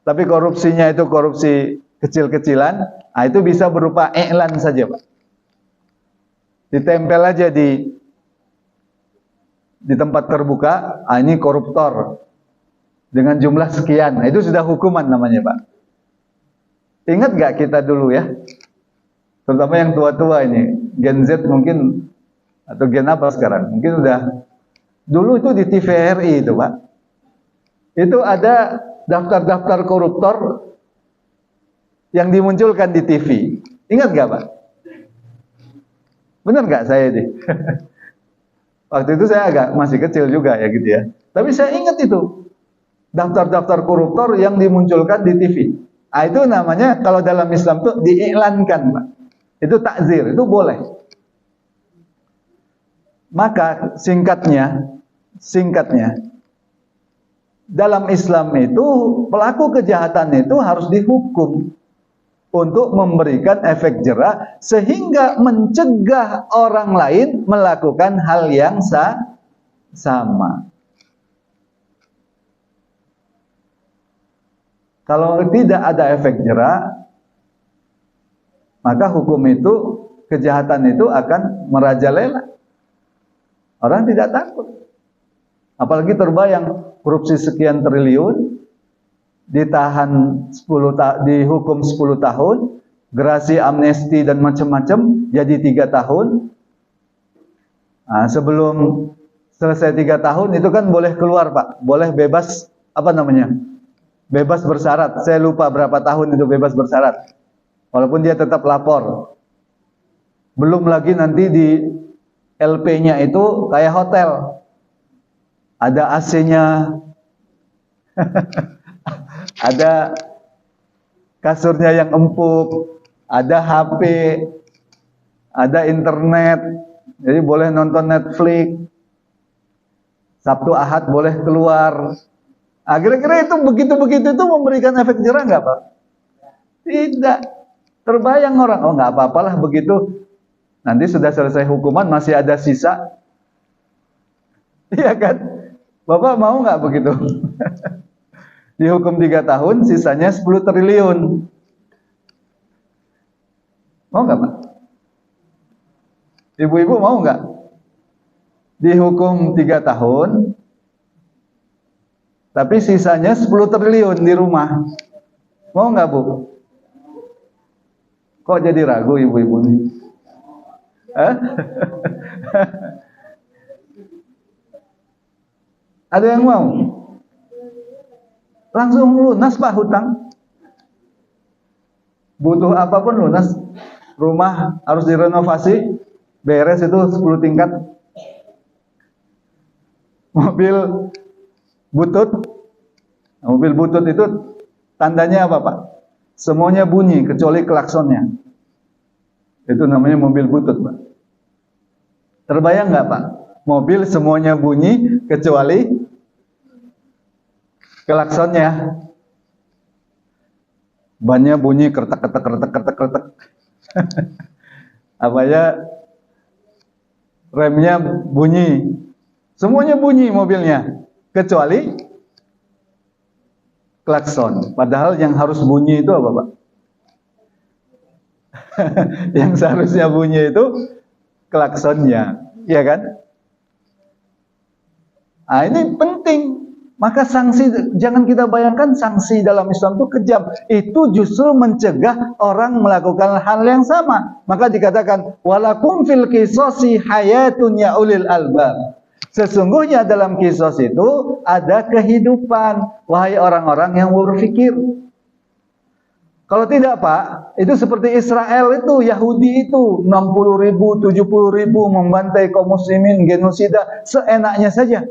Tapi korupsinya itu korupsi kecil-kecilan, nah itu bisa berupa iklan saja, Pak. Ditempel aja di tempat terbuka, ah ini koruptor dengan jumlah sekian. Nah, itu sudah hukuman namanya, Pak. Ingat gak kita dulu ya, terutama yang tua-tua ini, Gen Z mungkin, atau Gen apa sekarang, mungkin udah, dulu itu di TVRI itu, Pak, itu ada daftar-daftar koruptor yang dimunculkan di TV. Ingat gak, Pak? Benar gak saya ini? Waktu itu saya masih kecil juga ya gitu ya. Tapi saya ingat itu daftar-daftar koruptor yang dimunculkan di TV. Nah, itu namanya kalau dalam Islam itu diiklankan, Pak. Itu takzir, itu boleh. Maka singkatnya dalam Islam itu pelaku kejahatan itu harus dihukum untuk memberikan efek jera sehingga mencegah orang lain melakukan hal yang sama. Kalau tidak ada efek jera, maka hukum itu, kejahatan itu akan merajalela. Orang tidak takut. Apalagi terbayang korupsi sekian triliun, ditahan dihukum 10 tahun, gerasi amnesti dan macam-macam, jadi 3 tahun. Nah, sebelum selesai 3 tahun itu kan boleh keluar, Pak, boleh bebas, apa namanya, bebas bersyarat. Saya lupa berapa tahun itu bebas bersyarat, walaupun dia tetap lapor. Belum lagi nanti di LP-nya itu kayak hotel, ada AC-nya, ada kasurnya yang empuk, ada HP, ada internet, jadi boleh nonton Netflix, Sabtu Ahad boleh keluar. Kira-kira itu begitu-begitu itu memberikan efek jerah nggak Pak? Tidak. Terbayang orang, oh nggak apa-apalah begitu. Nanti sudah selesai hukuman masih ada sisa. Iya kan? Bapak mau nggak begitu? Dihukum 3 tahun, sisanya 10 triliun. Mau nggak Pak? Ibu-ibu mau nggak? Dihukum 3 tahun, tapi sisanya 10 triliun di rumah. Mau nggak Bu? Kok jadi ragu ibu-ibu nih? Ada yang mau? Langsung lunas Pak hutang. Butuh apapun lunas. Rumah harus direnovasi, beres itu 10 tingkat. Mobil butut. Mobil butut itu tandanya apa Pak? Semuanya bunyi kecuali klaksonnya. Itu namanya mobil butut Pak. Terbayang nggak Pak? Mobil semuanya bunyi kecuali klaksonnya. Bannya bunyi kertek. Apa ya? Remnya bunyi. Semuanya bunyi mobilnya kecuali klakson. Padahal yang harus bunyi itu apa Pak? Yang seharusnya bunyi itu klaksonnya, ya kan? Nah, ini penting. Maka sanksi, jangan kita bayangkan sanksi dalam Islam itu kejam. Itu justru mencegah orang melakukan hal yang sama. Maka dikatakan walakum fil qisasi hayatun ya ulil albab. Sesungguhnya dalam kisos itu ada kehidupan, wahai orang-orang yang berpikir. Kalau tidak Pak, itu seperti Israel itu, Yahudi itu 60.000, 70.000 membantai kaum muslimin, genosida seenaknya saja.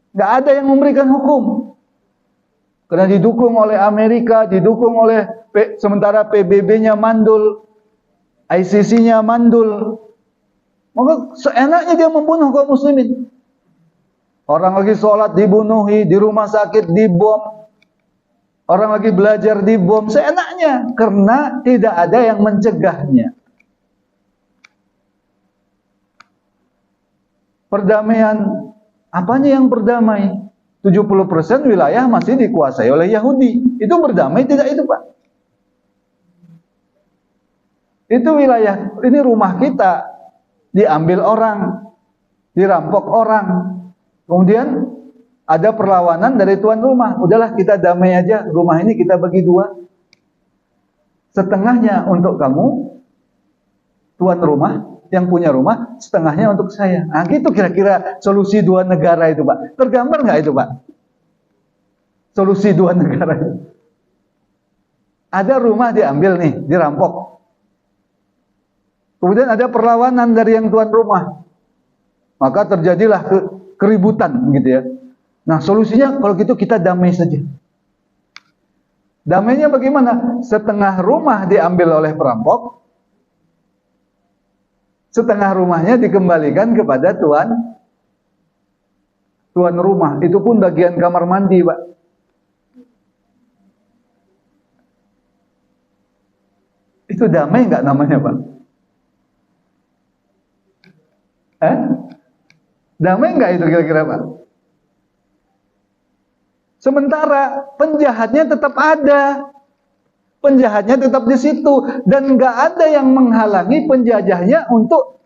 Nggak ada yang memberikan hukum. Karena didukung oleh Amerika, didukung oleh sementara PBB-nya mandul, ICC-nya mandul. Maka seenaknya dia membunuh kaum muslimin. Orang lagi sholat dibunuhi, di rumah sakit dibom. Orang lagi belajar dibom, seenaknya. Karena tidak ada yang mencegahnya. Perdamaian, apanya yang berdamai? 70% wilayah masih dikuasai oleh Yahudi. Itu berdamai tidak itu Pak? Itu wilayah, ini rumah kita. Diambil orang, dirampok orang. Kemudian ada perlawanan dari tuan rumah. Udahlah kita damai aja, rumah ini kita bagi 2. Setengahnya untuk kamu, tuan rumah, yang punya rumah, setengahnya untuk saya. Nah gitu kira-kira solusi 2 negara itu Pak. Tergambar nggak itu Pak? Solusi 2 negara itu. Ada rumah diambil nih, dirampok. Kemudian ada perlawanan dari yang tuan rumah. Maka terjadilah keributan gitu ya. Nah solusinya kalau gitu kita damai saja. Damainya bagaimana? Setengah rumah diambil oleh perampok, setengah rumahnya dikembalikan kepada tuan rumah. Itu pun bagian kamar mandi Pak. Itu damai nggak namanya Pak? Damai nggak itu kira-kira Pak? Sementara penjahatnya tetap ada, penjahatnya tetap di situ, dan nggak ada yang menghalangi penjahatnya untuk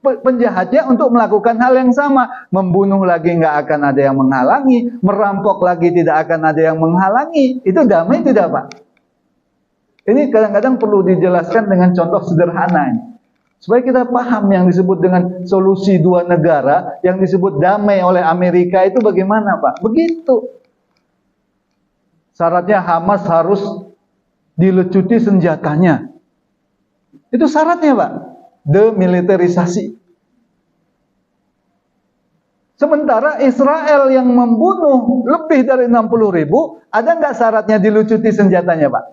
melakukan hal yang sama. Membunuh lagi nggak akan ada yang menghalangi, merampok lagi tidak akan ada yang menghalangi. Itu damai tidak Pak? Ini kadang-kadang perlu dijelaskan dengan contoh sederhana ini. Supaya kita paham yang disebut dengan solusi 2 negara, yang disebut damai oleh Amerika itu bagaimana Pak? Begitu. Syaratnya Hamas harus dilecuti senjatanya. Itu syaratnya Pak. Demilitarisasi. Sementara Israel yang membunuh lebih dari 60.000, ada nggak syaratnya dilucuti senjatanya Pak?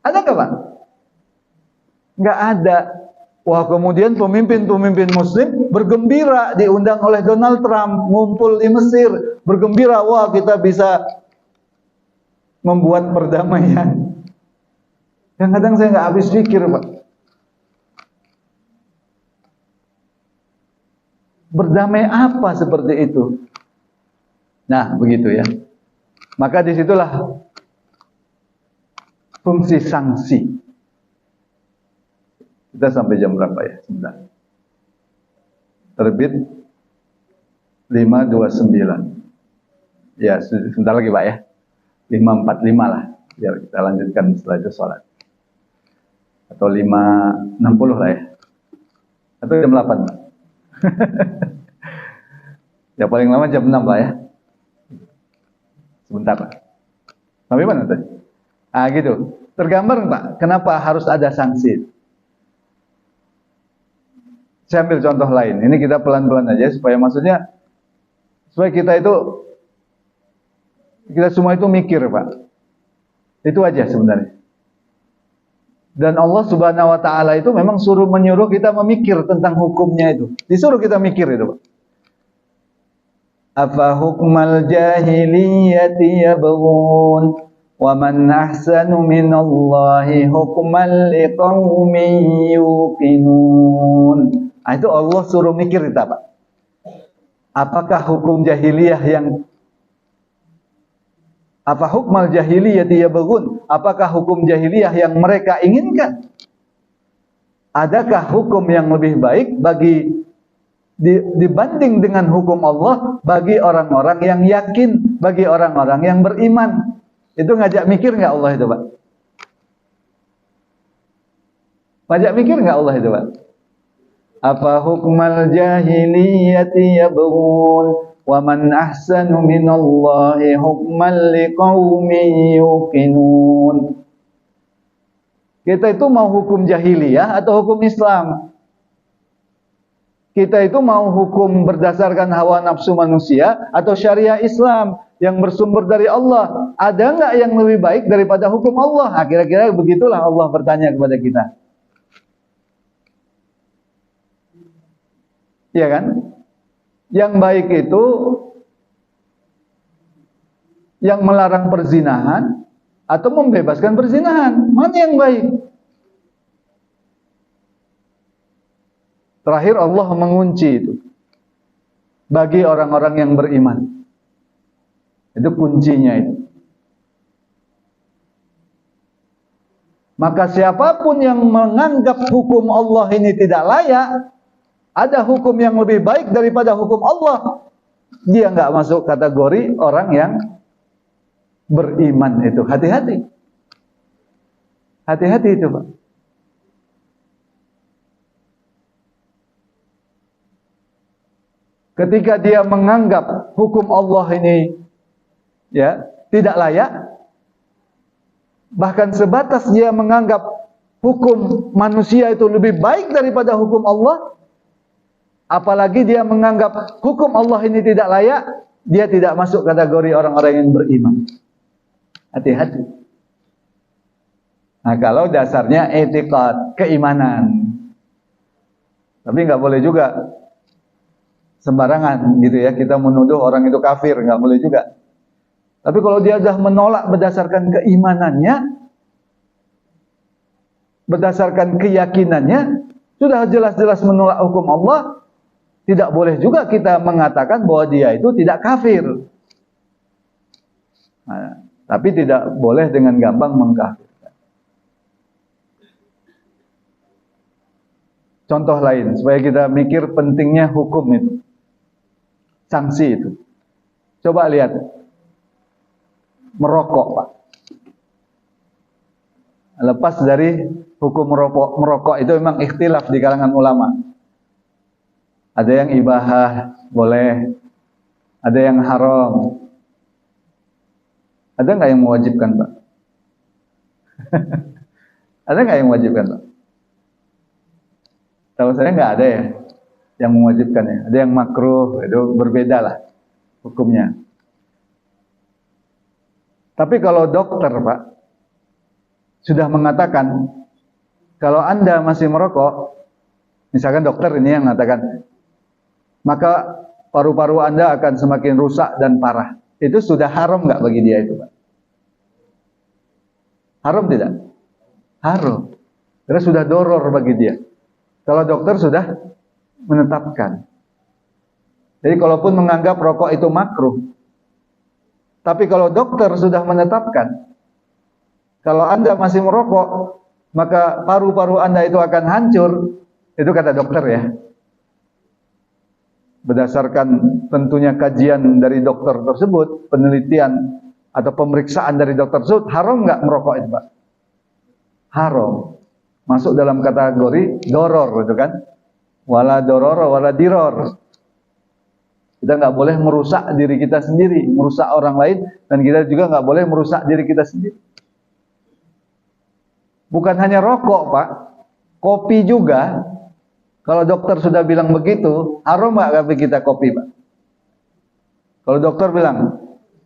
Ada nggak Pak? Nggak ada. Wah, kemudian pemimpin-pemimpin Muslim bergembira diundang oleh Donald Trump, ngumpul di Mesir, bergembira, wah kita bisa membuat perdamaian. Kadang-kadang saya nggak habis pikir Pak. Berdamai apa seperti itu? Nah, begitu ya. Maka disitulah fungsi sanksi. Kita sampai jam berapa ya? Sebentar. Terbit 5.29. Ya, sebentar lagi Pak ya. 5.45 lah. Biar kita lanjutkan setelah itu sholat. Atau 5.60 lah ya. Atau jam 8 Pak. Ya paling lama jam 6 lah ya. Sebentar Pak. Sampai mana tadi? Ah gitu. Tergambar Pak, kenapa harus ada sanksi? Saya ambil contoh lain. Ini kita pelan-pelan aja supaya maksudnya supaya kita semua itu mikir Pak. Itu aja sebenarnya. Dan Allah Subhanahu wa taala itu memang menyuruh kita memikir tentang hukumnya itu. Disuruh kita mikir itu Pak. Afa hukmal jahiliyati yabghun wa man ahsanu minallahi hukman liqaumin yuqinun. Nah, itu Allah suruh mikir kita Pak. Apakah hukum jahiliyah apa hukmal jahiliyati yabghun? Apakah hukum jahiliyah yang mereka inginkan? Adakah hukum yang lebih baik dibanding dengan hukum Allah bagi orang-orang yang yakin, bagi orang-orang yang beriman? Itu ngajak mikir nggak Allah itu Pak? Ngajak mikir nggak Allah itu Pak? Apa hukmal jahiliyati yabghun wa man ahsanu minallahi hukman liqaumin yuqinun. Kita itu mau hukum jahiliyah atau hukum Islam? Kita itu mau hukum berdasarkan hawa nafsu manusia atau syariah Islam yang bersumber dari Allah? Ada nggak yang lebih baik daripada hukum Allah? Nah, kira-kira begitulah Allah bertanya kepada kita. Iya kan? Yang baik itu yang melarang perzinahan atau membebaskan perzinahan. Mana yang baik? Terakhir Allah mengunci itu bagi orang-orang yang beriman. Itu kuncinya itu. Maka siapapun yang menganggap hukum Allah ini tidak layak, ada hukum yang lebih baik daripada hukum Allah, dia nggak masuk kategori orang yang beriman itu. Hati-hati. Hati-hati itu Pak. Ketika dia menganggap hukum Allah ini ya tidak layak, bahkan sebatas dia menganggap hukum manusia itu lebih baik daripada hukum Allah, apalagi dia menganggap hukum Allah ini tidak layak, dia tidak masuk kategori orang-orang yang beriman. Hati-hati. Nah, kalau dasarnya etikad, keimanan. Tapi nggak boleh juga sembarangan gitu ya, kita menuduh orang itu kafir, nggak boleh juga. Tapi kalau dia sudah menolak berdasarkan keimanannya, berdasarkan keyakinannya, sudah jelas-jelas menolak hukum Allah, tidak boleh juga kita mengatakan bahwa dia itu tidak kafir. Nah, tapi tidak boleh dengan gampang mengkafirkan. Contoh lain, supaya kita mikir pentingnya hukum itu. Sanksi itu. Coba lihat. Merokok, Pak. Lepas dari hukum merokok itu memang ikhtilaf di kalangan ulama. Ada yang ibahah, boleh. Ada yang haram. Ada nggak yang mewajibkan, Pak? Ada nggak yang mewajibkan, Pak? Tahu saya nggak ada ya yang mewajibkan ya. Ada yang makruh, itu berbeda lah hukumnya. Tapi kalau dokter, Pak, sudah mengatakan kalau Anda masih merokok, misalkan dokter ini yang mengatakan, maka paru-paru Anda akan semakin rusak dan parah. Itu sudah haram nggak bagi dia itu, Pak? Haram tidak? Haram. Karena sudah doror bagi dia. Kalau dokter sudah menetapkan. Jadi kalaupun menganggap rokok itu makruh, tapi kalau dokter sudah menetapkan, kalau Anda masih merokok, maka paru-paru Anda itu akan hancur. Itu kata dokter ya. Berdasarkan tentunya kajian dari dokter tersebut, penelitian atau pemeriksaan dari dokter tersebut, haram nggak merokok itu, Pak? Haram. Masuk dalam kategori doror, itu kan? Wala doror, wala diror. Kita nggak boleh merusak diri kita sendiri, merusak orang lain, dan kita juga nggak boleh merusak diri kita sendiri. Bukan hanya rokok, Pak, kopi juga. Kalau dokter sudah bilang begitu, haram nggak bagi kita kopi, Pak? Kalau dokter bilang,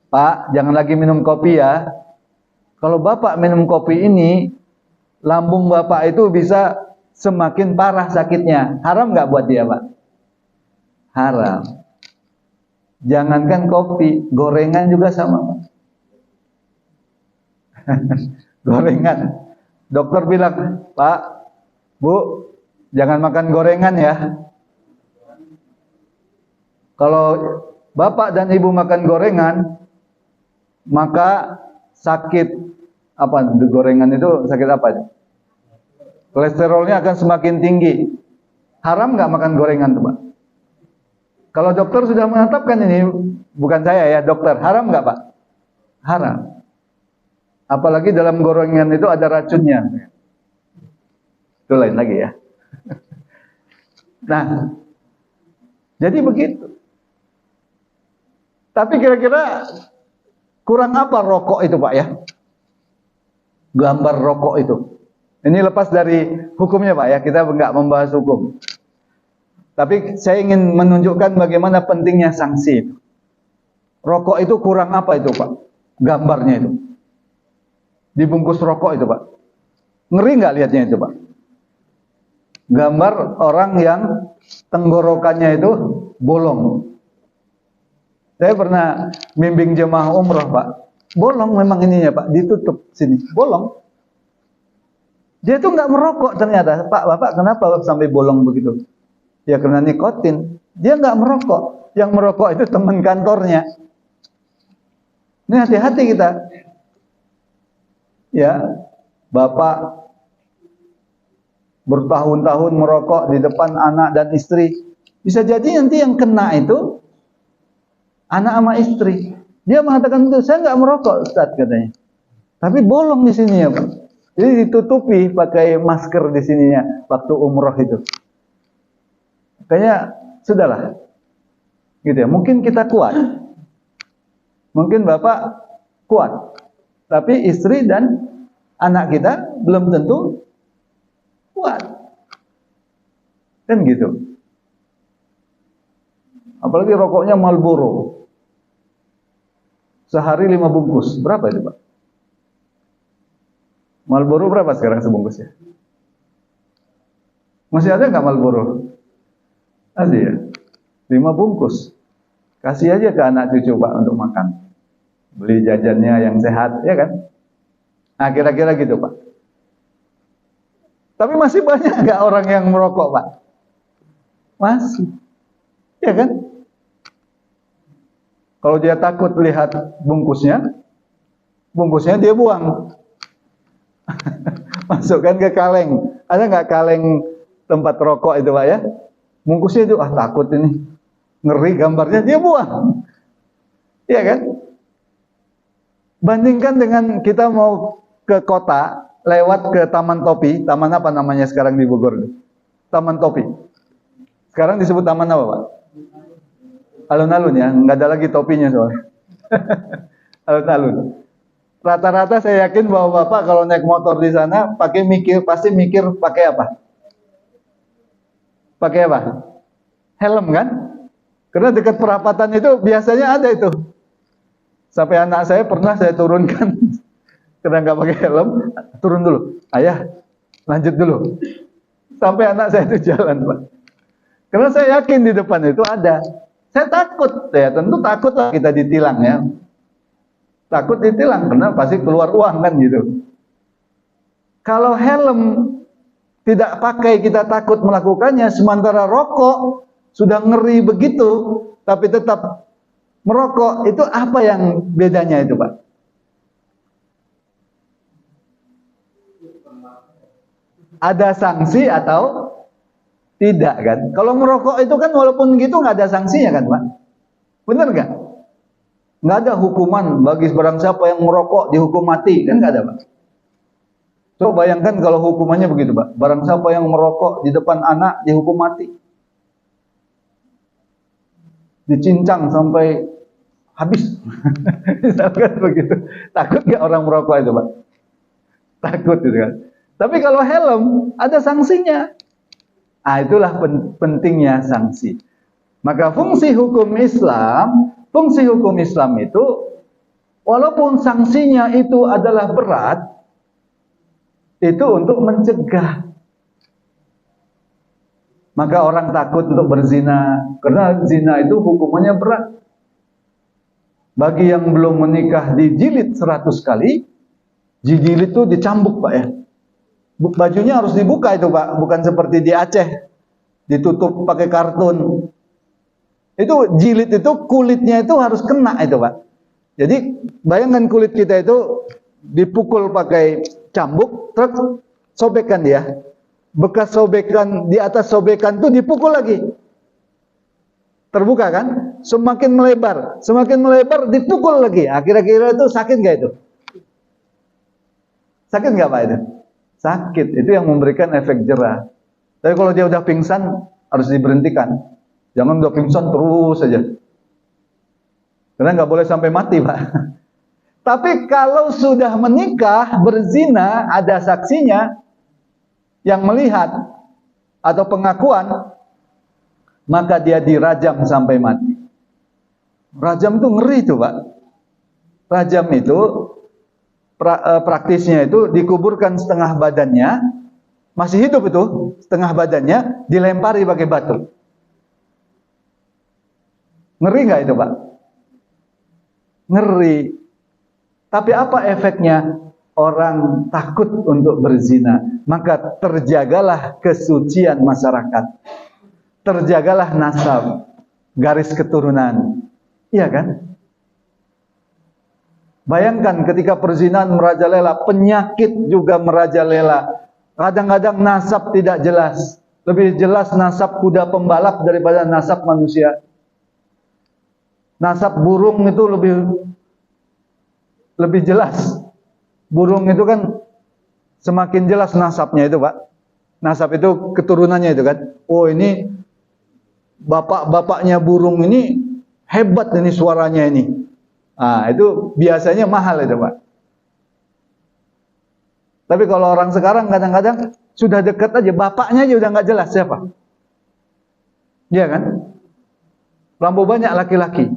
Pak, jangan lagi minum kopi ya. Kalau Bapak minum kopi ini, lambung Bapak itu bisa semakin parah sakitnya. Haram nggak buat dia, Pak? Haram. Jangankan kopi, gorengan juga sama, Pak. Gorengan. Dokter bilang, Pak, Bu, jangan makan gorengan ya. Kalau Bapak dan Ibu makan gorengan, maka sakit apa? Gorengan itu sakit apa? Kolesterolnya akan semakin tinggi. Haram nggak makan gorengan tuh, Pak? Kalau dokter sudah menetapkan ini, bukan saya ya, dokter, haram nggak, Pak? Haram. Apalagi dalam gorengan itu ada racunnya. Itu lain lagi ya. Nah, jadi begitu. Tapi kira-kira kurang apa rokok itu, Pak ya? Gambar rokok itu. Ini lepas dari hukumnya, Pak ya. Kita nggak membahas hukum. Tapi saya ingin menunjukkan bagaimana pentingnya sanksi itu. Rokok itu kurang apa itu, Pak? Gambarnya itu. Dibungkus rokok itu, Pak. Ngeri nggak lihatnya itu, Pak? Gambar orang yang tenggorokannya itu bolong. Saya pernah bimbing jemaah umroh, Pak. Bolong memang ininya, Pak. Ditutup sini. Bolong. Dia itu nggak merokok ternyata. Pak, Bapak kenapa sampai bolong begitu? Ya karena nikotin. Dia nggak merokok. Yang merokok itu teman kantornya. Ini hati-hati kita. Ya, Bapak bertahun-tahun merokok di depan anak dan istri. Bisa jadi nanti yang kena itu anak sama istri. Dia mengatakan itu, saya nggak merokok, Ustaz, katanya. Tapi bolong di sini ya, Pak. Jadi ditutupi pakai masker di sininya waktu umroh itu. Kayaknya sudahlah. Gitu ya. Mungkin kita kuat. Mungkin Bapak kuat. Tapi istri dan anak kita belum tentu kuat. Kan gitu. Apalagi rokoknya Marlboro. Sehari 5 bungkus. Berapa itu, Pak? Marlboro berapa sekarang sebungkusnya? Masih ada nggak Marlboro? Ada ya? 5 bungkus. Kasih aja ke anak cucu, Pak, untuk makan. Beli jajannya yang sehat, ya kan? Nah, kira-kira gitu, Pak. Tapi masih banyak nggak orang yang merokok, Pak? Masih. Ya kan? Kalau dia takut lihat bungkusnya dia buang. Masukkan ke kaleng. Ada nggak kaleng tempat rokok itu, Pak ya? Bungkusnya itu, takut ini. Ngeri gambarnya, dia buang. Iya kan? Bandingkan dengan kita mau ke kota, lewat ke Taman Topi. Taman apa namanya sekarang di Bogor? Taman Topi. Sekarang disebut taman apa, Pak? Alun-alun ya, nggak ada lagi topinya soalnya. Alun-alun. Rata-rata saya yakin bahwa Bapak kalau naik motor di sana pasti mikir pakai apa? Pakai apa? Helm kan? Karena dekat perapatan itu biasanya ada itu. Sampai anak saya pernah saya turunkan Karena nggak pakai helm, turun dulu. Ayah, lanjut dulu. Sampai anak saya itu jalan, Pak. Karena saya yakin di depan itu ada. Saya takut, ya tentu takut lah kita ditilang ya. Takut ditilang, karena pasti keluar uang kan gitu. Kalau helm tidak pakai kita takut melakukannya, sementara rokok sudah ngeri begitu, tapi tetap merokok, itu apa yang bedanya itu, Pak? Ada sanksi atau tidak kan? Kalau merokok itu kan walaupun gitu nggak ada sanksinya kan, Pak? Bener nggak? Nggak ada hukuman bagi barang siapa yang merokok dihukum mati, kan nggak ada, Pak? Coba bayangkan kalau hukumannya begitu, Pak. Barang siapa yang merokok di depan anak dihukum mati. Dicincang sampai habis. Misalkan begitu. Takut nggak orang merokok itu, Pak? Takut gitu kan. Tapi kalau helm ada sanksinya. Ah, itulah pentingnya sanksi. Maka fungsi hukum Islam itu walaupun sanksinya itu adalah berat, itu untuk mencegah. Maka orang takut untuk berzina karena zina itu hukumannya berat. Bagi yang belum menikah dijilid 100 kali, dijilid itu dicambuk, Pak ya. Bajunya harus dibuka itu, Pak, bukan seperti di Aceh ditutup pakai kartun. Itu jilid itu kulitnya itu harus kena itu, Pak. Jadi bayangkan kulit kita itu dipukul pakai cambuk, terus sobekan dia. Bekas sobekan di atas sobekan itu dipukul lagi. Terbuka kan? Semakin melebar dipukul lagi. Kira-kira itu sakit nggak itu? Sakit nggak, Pak itu? Sakit, itu yang memberikan efek jerah. Tapi kalau dia udah pingsan, harus diberhentikan. Jangan udah pingsan terus saja. Karena nggak boleh sampai mati, Pak. Tapi kalau sudah menikah, berzina, ada saksinya yang melihat atau pengakuan, maka dia dirajam sampai mati. Rajam itu ngeri tuh, Pak. Rajam itu praktisnya itu dikuburkan setengah badannya, masih hidup itu, setengah badannya dilempari pakai batu. Ngeri nggak itu, Pak? Ngeri. Tapi apa efeknya? Orang takut untuk berzina. Maka terjagalah kesucian masyarakat. Terjagalah nasab, garis keturunan. Iya kan? Bayangkan ketika perzinahan merajalela, penyakit juga merajalela. Kadang-kadang nasab tidak jelas. Lebih jelas nasab kuda pembalap daripada nasab manusia. Nasab burung itu lebih jelas. Burung itu kan semakin jelas nasabnya itu, Pak. Nasab itu keturunannya itu kan. Oh, ini bapak-bapaknya burung ini hebat ini suaranya ini. Ah, itu biasanya mahal itu, Pak. Tapi kalau orang sekarang kadang-kadang sudah dekat aja, bapaknya aja udah nggak jelas siapa. Iya kan? Terlalu banyak laki-laki.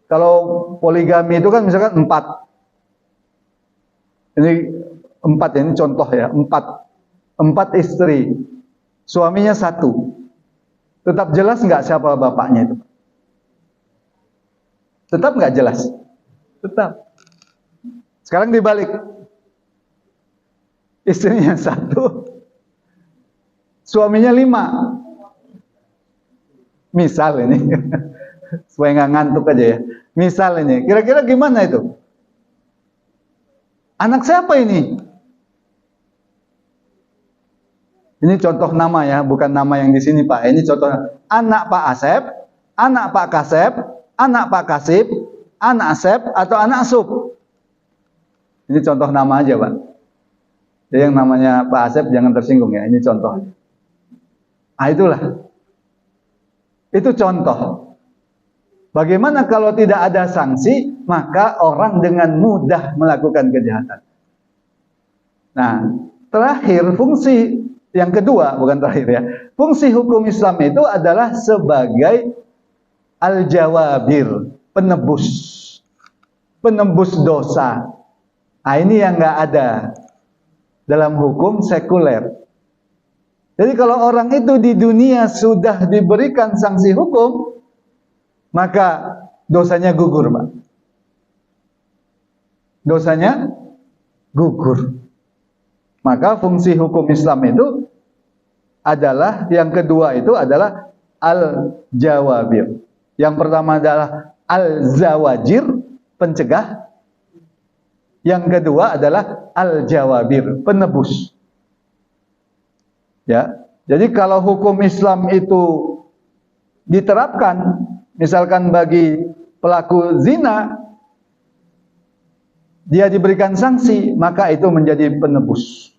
Kalau poligami itu kan misalkan 4. Ini 4 ya, ini contoh ya, 4 istri. Suaminya 1. Tetap jelas nggak siapa bapaknya itu? Tetap nggak jelas? Tetap. Sekarang dibalik. Istrinya 1. Suaminya 5. Misal ini. Supaya nggak ngantuk aja ya. Misal ini, kira-kira gimana itu? Anak siapa ini? Ini contoh nama ya, bukan nama yang di sini, Pak. Ini contoh anak Pak Asep, anak Pak Kasep, anak Pak Kasip, anak Asep atau anak Sup. Ini contoh nama aja, Pak. Jadi yang namanya Pak Asep jangan tersinggung ya. Ini contoh. Ah, itulah. Itu contoh. Bagaimana kalau tidak ada sanksi, maka orang dengan mudah melakukan kejahatan. Nah, terakhir fungsi yang kedua, bukan terakhir ya. Fungsi hukum Islam itu adalah sebagai al-jawabir, penebus. Penembus dosa. Nah, ini yang nggak ada dalam hukum sekuler. Jadi kalau orang itu di dunia sudah diberikan sanksi hukum, maka dosanya gugur, Pak. Dosanya gugur. Maka fungsi hukum Islam itu adalah, yang kedua itu adalah al-jawabir. Yang pertama adalah al-zawajir, pencegah. Yang kedua adalah al-jawabir, penebus. Ya. Jadi kalau hukum Islam itu diterapkan, misalkan bagi pelaku zina, dia diberikan sanksi, maka itu menjadi penebus.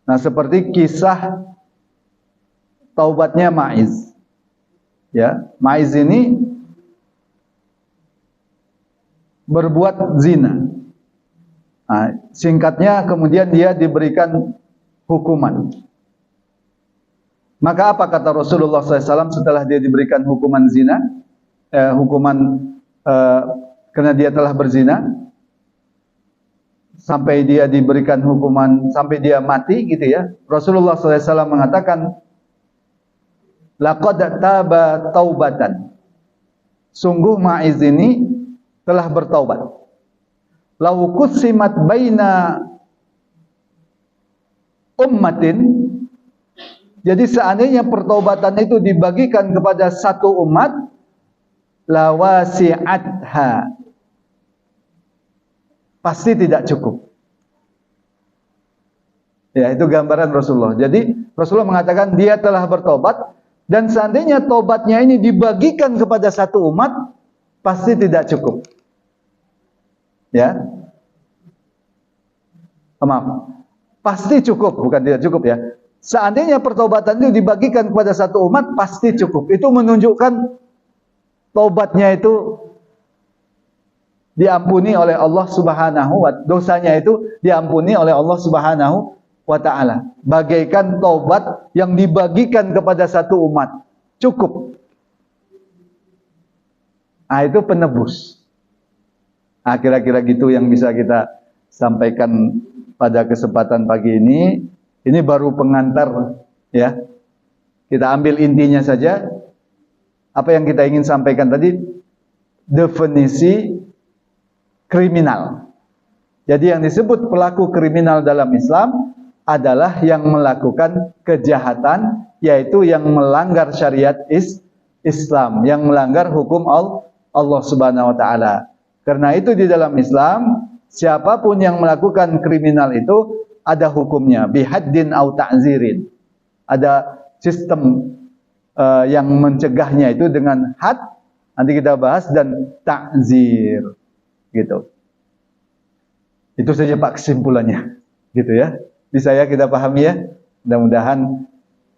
Nah, seperti kisah taubatnya Ma'iz. Ya, Ma'iz ini berbuat zina. Nah, singkatnya kemudian dia diberikan hukuman. Maka apa kata Rasulullah SAW setelah dia diberikan hukuman zina, karena dia telah berzina, sampai dia diberikan hukuman sampai dia mati, gitu ya. Rasulullah SAW mengatakan, laqad taba taubatan. Sungguh Ma'iz ini telah bertaubat. Lau kusimat baina ummatin. Jadi seandainya pertaubatan itu dibagikan kepada satu umat, lawasi'atha, pasti tidak cukup. Ya, itu gambaran Rasulullah. Jadi Rasulullah mengatakan dia telah bertobat, dan seandainya tobatnya ini dibagikan kepada satu umat, pasti tidak cukup. Ya, maaf, pasti cukup, bukan tidak cukup ya. Seandainya pertobatan itu dibagikan kepada satu umat, pasti cukup. Itu menunjukkan tobatnya itu diampuni oleh Allah Subhanahu wa ta'ala. Dosanya itu diampuni oleh Allah Subhanahu wa ta'ala. Bagaikan tobat yang dibagikan kepada satu umat. Cukup. Nah, itu penebus. Nah, kira-kira gitu yang bisa kita sampaikan pada kesempatan pagi ini. Ini baru pengantar, ya. Kita ambil intinya saja. Apa yang kita ingin sampaikan tadi, definisi kriminal. Jadi yang disebut pelaku kriminal dalam Islam adalah yang melakukan kejahatan, yaitu yang melanggar syariat Islam, yang melanggar hukum Allah Subhanahu wa ta'ala. Karena itu di dalam Islam, siapapun yang melakukan kriminal itu ada hukumnya, bihaddin au ta'zirin. Ada sistem yang mencegahnya itu dengan had, nanti kita bahas, dan ta'zir. Gitu. Itu saja Pak kesimpulannya. Gitu ya. Bisa ya kita pahami ya. Mudah-mudahan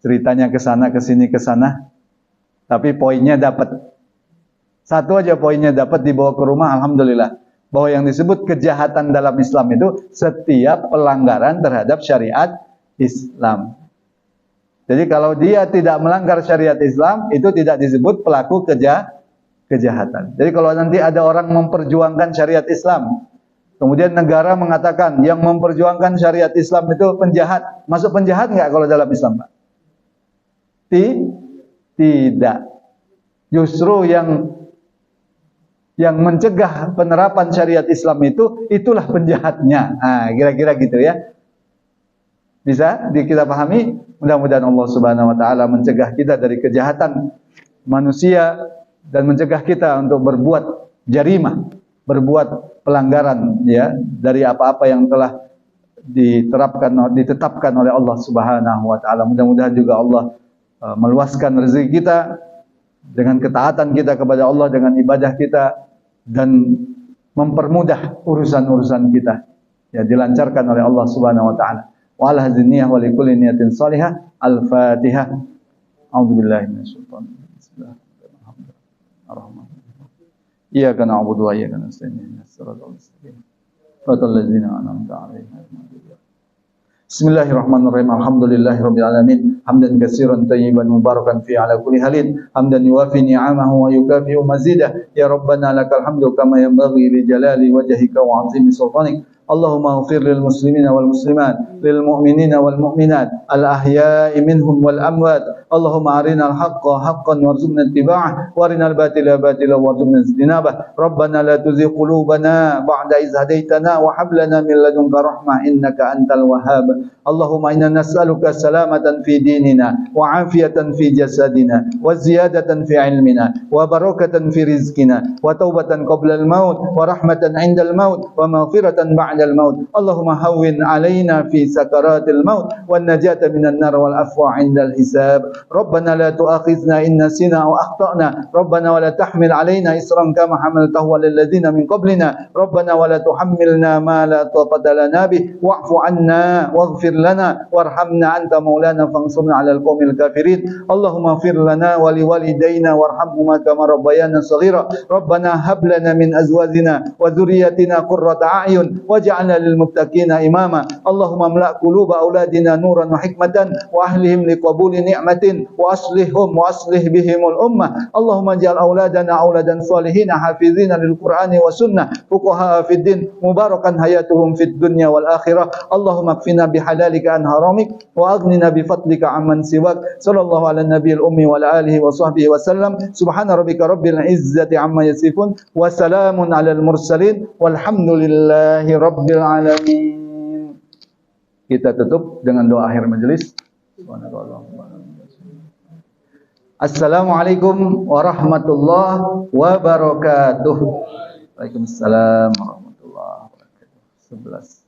ceritanya ke sana ke sini ke sana, tapi poinnya dapat. Satu aja poinnya dapat, dibawa ke rumah, alhamdulillah. Bahwa yang disebut kejahatan dalam Islam itu setiap pelanggaran terhadap syariat Islam. Jadi kalau dia tidak melanggar syariat Islam, itu tidak disebut pelaku kejahatan. Jadi kalau nanti ada orang memperjuangkan syariat Islam, kemudian negara mengatakan yang memperjuangkan syariat Islam itu penjahat, masuk penjahat nggak kalau dalam Islam, Pak? Tidak. Justru yang mencegah penerapan syariat Islam itu, itulah penjahatnya. Nah, kira-kira gitu ya. Bisa kita pahami? Mudah-mudahan Allah Subhanahu wa ta'ala mencegah kita dari kejahatan manusia dan mencegah kita untuk berbuat jarimah, berbuat pelanggaran ya dari apa-apa yang telah ditetapkan oleh Allah Subhanahu wa ta'ala. Mudah-mudahan juga Allah meluaskan rezeki kita dengan ketaatan kita kepada Allah, dengan ibadah kita, dan mempermudah urusan-urusan kita. Ya, dilancarkan oleh Allah Subhanahu wa ta'ala. Wa ala hadhihi niyyah wa likulli niyatin shalihah. Al-Fatihah. A'udzubillahi minasyaitonir rajim. Bismillahirrahmanirrahim. Iyyaka na'budu wa iyyaka nasta'in. Ihdinas siratal mustaqim. Shiratal ladzina an'amta 'alaihim. Bismillahirrahmanirrahim. Alhamdulillahirabbil alamin. Hamdan katsiran tayyiban mubarakan fi ala kulli halin. Hamdan yuwafi ni'amahu wa yukafi'u mazidah. Ya Rabbana lakal hamdu kama yanbaghi li jalali wajhika wa 'azimi sultanik. Allahumma ighfir lil muslimina wal muslimat, lil mu'minina wal mu'minat, al ahya'i minhum wal amwat. Allahumma arinal haqqa haqqan warzuqna ittiba'ah, wa arinal batila batila warzuqna ijtinabah. Rabbana la tuzigh qulubana ba'da idh hadaitana wa hab lana min ladunka rahmah innaka antal wahhab. Allahumma inna nas'aluka salamatan fi dinina wa 'afiyatan fi jasadina wa ziyadatan fi ilmina wa barakatan fi rizqina wa taubatan qabla al-maut wa rahmatan 'inda al-maut wa maghfiratan ba'da الموت اللهم هون علينا في سكرات الموت والنجاة من النار والعفو عند الحساب ربنا لا تؤاخذنا إن نسينا أو أخطأنا ربنا ولا تحمل علينا إصرا كما حملته على الذين من قبلنا ربنا ولا تحملنا ما لا طاقة لنا به واعف عنا واغفر لنا وارحمنا أنت مولانا فانصرنا على القوم الكافرين اللهم اغفر لنا ولوالدينا وارحمهما كما ربيانا صغيرا ربنا هب لنا من أزواجنا وذريتنا قرة أعين واجعلنا للمتقين إماما اللهم املأ قلوب أولادنا نورا وحكمة وأهلهم لقبول نعمة وأصلح بهم الأمة اللهم اجعل أولادنا أولادا صالحين حافظين للقرآن والسنة فقهاء في الدين مباركا حياتهم في الدنيا والآخرة اللهم اكفنا بحلالك عن حرامك وأغننا بفضلك عمن سواك صلى الله على النبي الأمي وعلى آله وصحبه وسلم سبحان ربك رب العزة عما يصفون وسلام على المرسلين والحمد لله Rabbil alamin. Kita tutup dengan doa akhir majelis. Assalamualaikum warahmatullahi wabarakatuh. Waalaikumsalam warahmatullahi wabarakatuh. 11